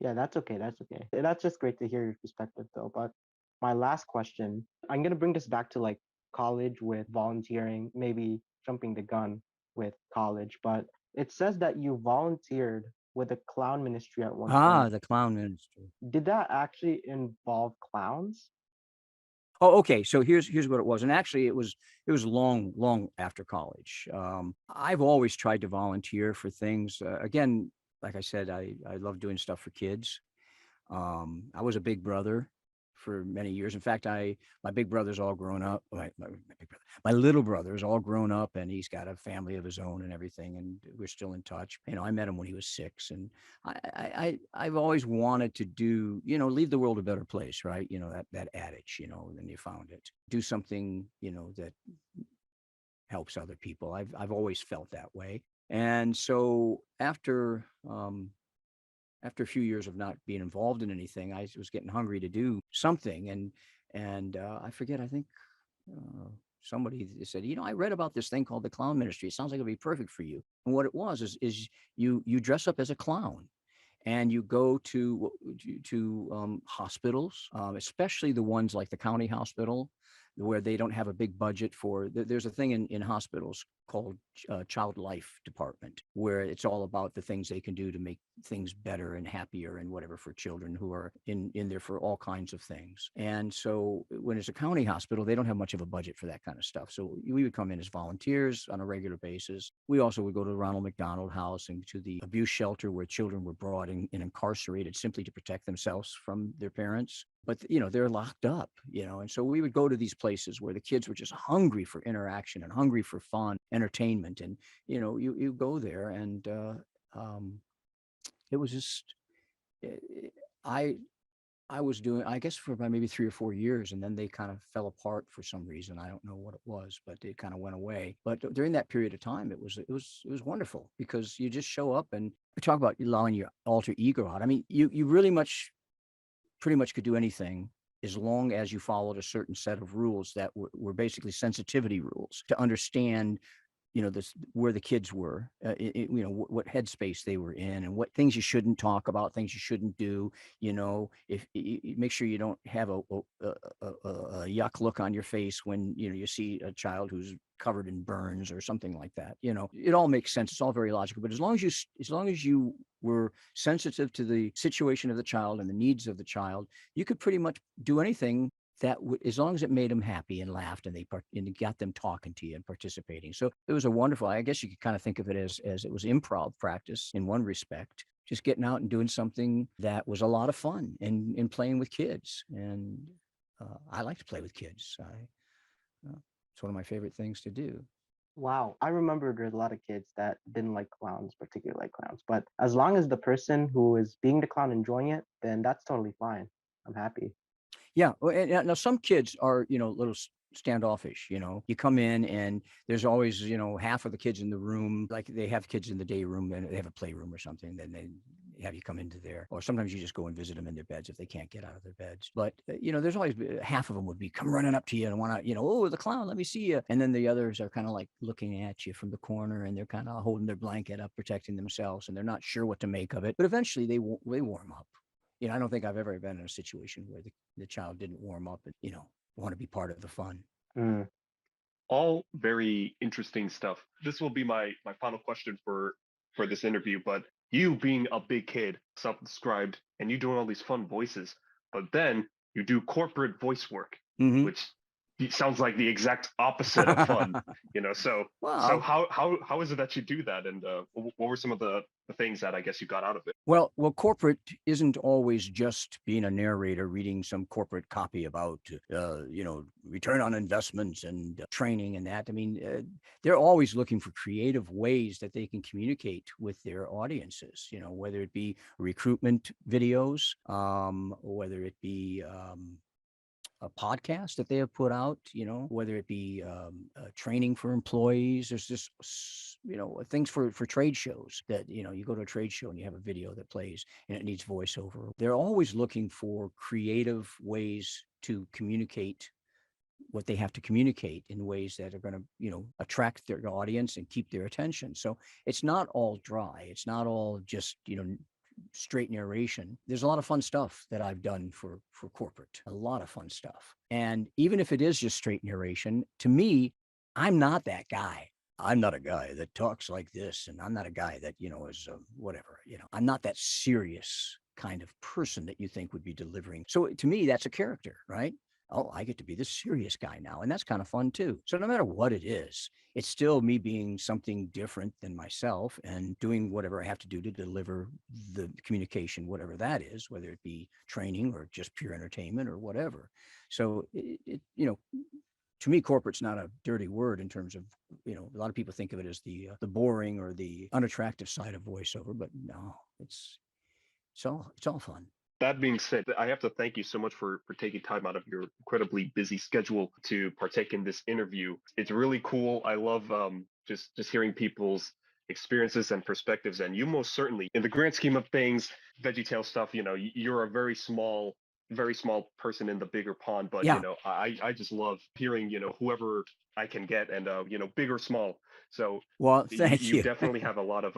Yeah, that's okay. That's okay. That's just great to hear your perspective, though. But my last question, I'm gonna bring this back to like college with volunteering, maybe jumping the gun with college, but it says that you volunteered with the clown ministry at one point. The clown ministry. Did that actually involve clowns? Oh, okay. So here's what it was, and actually it was long after college. I've always tried to volunteer for things. Again, like I said, I love doing stuff for kids. I was a big brother for many years. In fact, my big brother's all grown up. My little brother's all grown up, and he's got a family of his own and everything, and we're still in touch. I met him when he was 6, and I've always wanted to do, leave the world a better place, right? That adage, then you found it. Do something, that helps other people. I've always felt that way. And so after a few years of not being involved in anything, I was getting hungry to do something, and I forget. I think somebody said, I read about this thing called the clown ministry. It sounds like it'd be perfect for you. And what it was is you dress up as a clown, and you go to hospitals, especially the ones like the county hospital, where they don't have a big budget for. There's a thing in hospitals called child life department, where it's all about the things they can do to make things better and happier and whatever for children who are in there for all kinds of things. And so when it's a county hospital, they don't have much of a budget for that kind of stuff. So we would come in as volunteers on a regular basis. We also would go to the Ronald McDonald House and to the abuse shelter, where children were brought in and incarcerated simply to protect themselves from their parents. But they're locked up, and so we would go to these places where the kids were just hungry for interaction and hungry for fun, entertainment, and you go there, and it was just I I was doing, I guess, for about maybe 3 or 4 years, and then they kind of fell apart for some reason. I don't know what it was, but it kind of went away. But during that period of time, it was wonderful, because you just show up and we talk about allowing your alter ego out. I mean, you really pretty much could do anything as long as you followed a certain set of rules that were basically sensitivity rules to understand, this, where the kids were, what headspace they were in, and what things you shouldn't talk about, things you shouldn't do. If you make sure you don't have a yuck look on your face when you see a child who's covered in burns or something like that. It all makes sense. It's all very logical. But as long as you were sensitive to the situation of the child and the needs of the child, you could pretty much do anything that as long as it made them happy and laughed, and and got them talking to you and participating. So it was a wonderful, I guess you could kind of think of it as it was improv practice in one respect, just getting out and doing something that was a lot of fun, and playing with kids. And I like to play with kids. It's one of my favorite things to do. Wow, I remember there's a lot of kids that didn't like clowns, particularly like clowns. But as long as the person who is being the clown enjoying it, then that's totally fine. I'm happy. Yeah. Well, and now some kids are, a little standoffish. You come in and there's always, half of the kids in the room, like they have kids in the day room and they have a playroom or something. Then they have you come into there, or sometimes you just go and visit them in their beds if they can't get out of their beds. But, there's always half of them would be come running up to you and want to, oh, the clown, let me see you. And then the others are kind of like looking at you from the corner, and they're kind of holding their blanket up, protecting themselves, and they're not sure what to make of it. But eventually they warm up. I don't think I've ever been in a situation where the child didn't warm up and, want to be part of the fun. Mm. All very interesting stuff. This will be my final question for this interview, but you being a big kid, self-described, and you doing all these fun voices, but then you do corporate voice work, Mhm. which sounds like the exact opposite of fun, so Well, how is it that you do that, and what were some of the things that I guess you got out of it? well, corporate isn't always just being a narrator reading some corporate copy about, return on investments and training and that. I mean, they're always looking for creative ways that they can communicate with their audiences. Whether it be recruitment videos, whether it be a podcast that they have put out, whether it be training for employees. There's just, things for trade shows that, you go to a trade show and you have a video that plays and it needs voiceover. They're always looking for creative ways to communicate what they have to communicate in ways that are going to, attract their audience and keep their attention. So it's not all dry. It's not all just, straight narration. There's a lot of fun stuff that I've done for corporate, a lot of fun stuff. And even if it is just straight narration, to me, I'm not that guy. I'm not a guy that talks like this, and I'm not a guy that, is whatever, I'm not that serious kind of person that you think would be delivering. So to me, that's a character, right? Oh, I get to be the serious guy now. And that's kind of fun too. So no matter what it is, it's still me being something different than myself and doing whatever I have to do to deliver the communication, whatever that is, whether it be training or just pure entertainment or whatever. So to me, corporate's not a dirty word in terms of, a lot of people think of it as the boring or the unattractive side of voiceover, but no, it's all fun. That being said, I have to thank you so much for taking time out of your incredibly busy schedule to partake in this interview. It's really cool. I love just hearing people's experiences and perspectives. And you most certainly, in the grand scheme of things, VeggieTales stuff, you're a very small person in the bigger pond. But Yeah. I just love hearing, whoever I can get, and big or small. So Well, thank you you. definitely have a lot of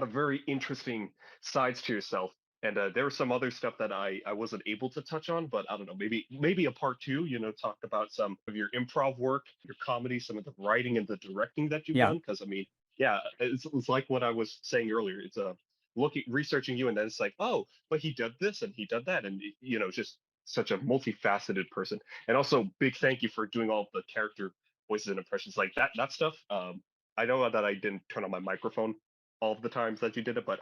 very interesting sides to yourself. And there was some other stuff that I wasn't able to touch on, but I don't know, maybe a part two, talk about some of your improv work, your comedy, some of the writing and the directing that you've Yeah. done. Because I mean, yeah, it's like what I was saying earlier. It's researching you, and then it's like, oh, but he did this and he did that, and just such a multifaceted person. And also, big thank you for doing all the character voices and impressions, like that stuff. I know that I didn't turn on my microphone all of the times that you did it, but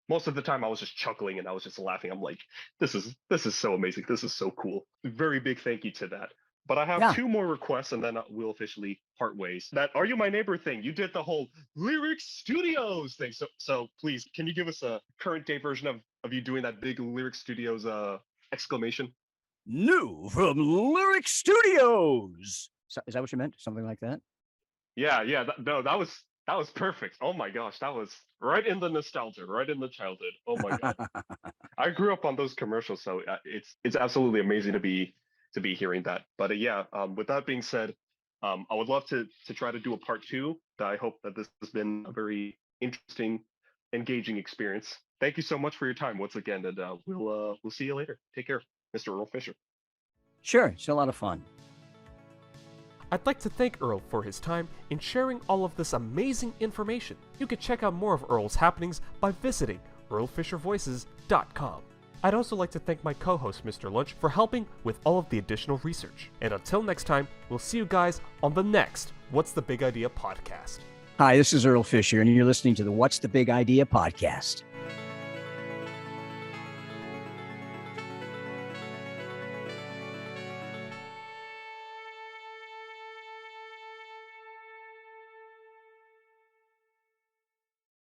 most of the time I was just chuckling and I was just laughing. I'm like, this is so amazing. This is so cool. Very big thank you to that. But I have Yeah. two more requests, and then we'll officially part ways. That Are You My Neighbor thing, you did the whole Lyrick Studios thing. So please, can you give us a current day version of you doing that big Lyrick Studios exclamation? New from Lyrick Studios. So, is that what you meant? Something like that? Yeah, no, that was perfect. Oh my gosh, that was right in the nostalgia, right in the childhood. Oh my god, I grew up on those commercials, so it's absolutely amazing to be hearing that. But with that being said, I would love to try to do a part two. I hope that this has been a very interesting, engaging experience. Thank you so much for your time once again, and we'll see you later. Take care, Mr. Earl Fisher. Sure. It's a lot of fun. I'd like to thank Earl for his time in sharing all of this amazing information. You can check out more of Earl's happenings by visiting earlfishervoices.com. I'd also like to thank my co-host Mr. Lunch for helping with all of the additional research. And until next time, we'll see you guys on the next What's the Big Idea podcast. Hi, this is Earl Fisher, and you're listening to the What's the Big Idea podcast.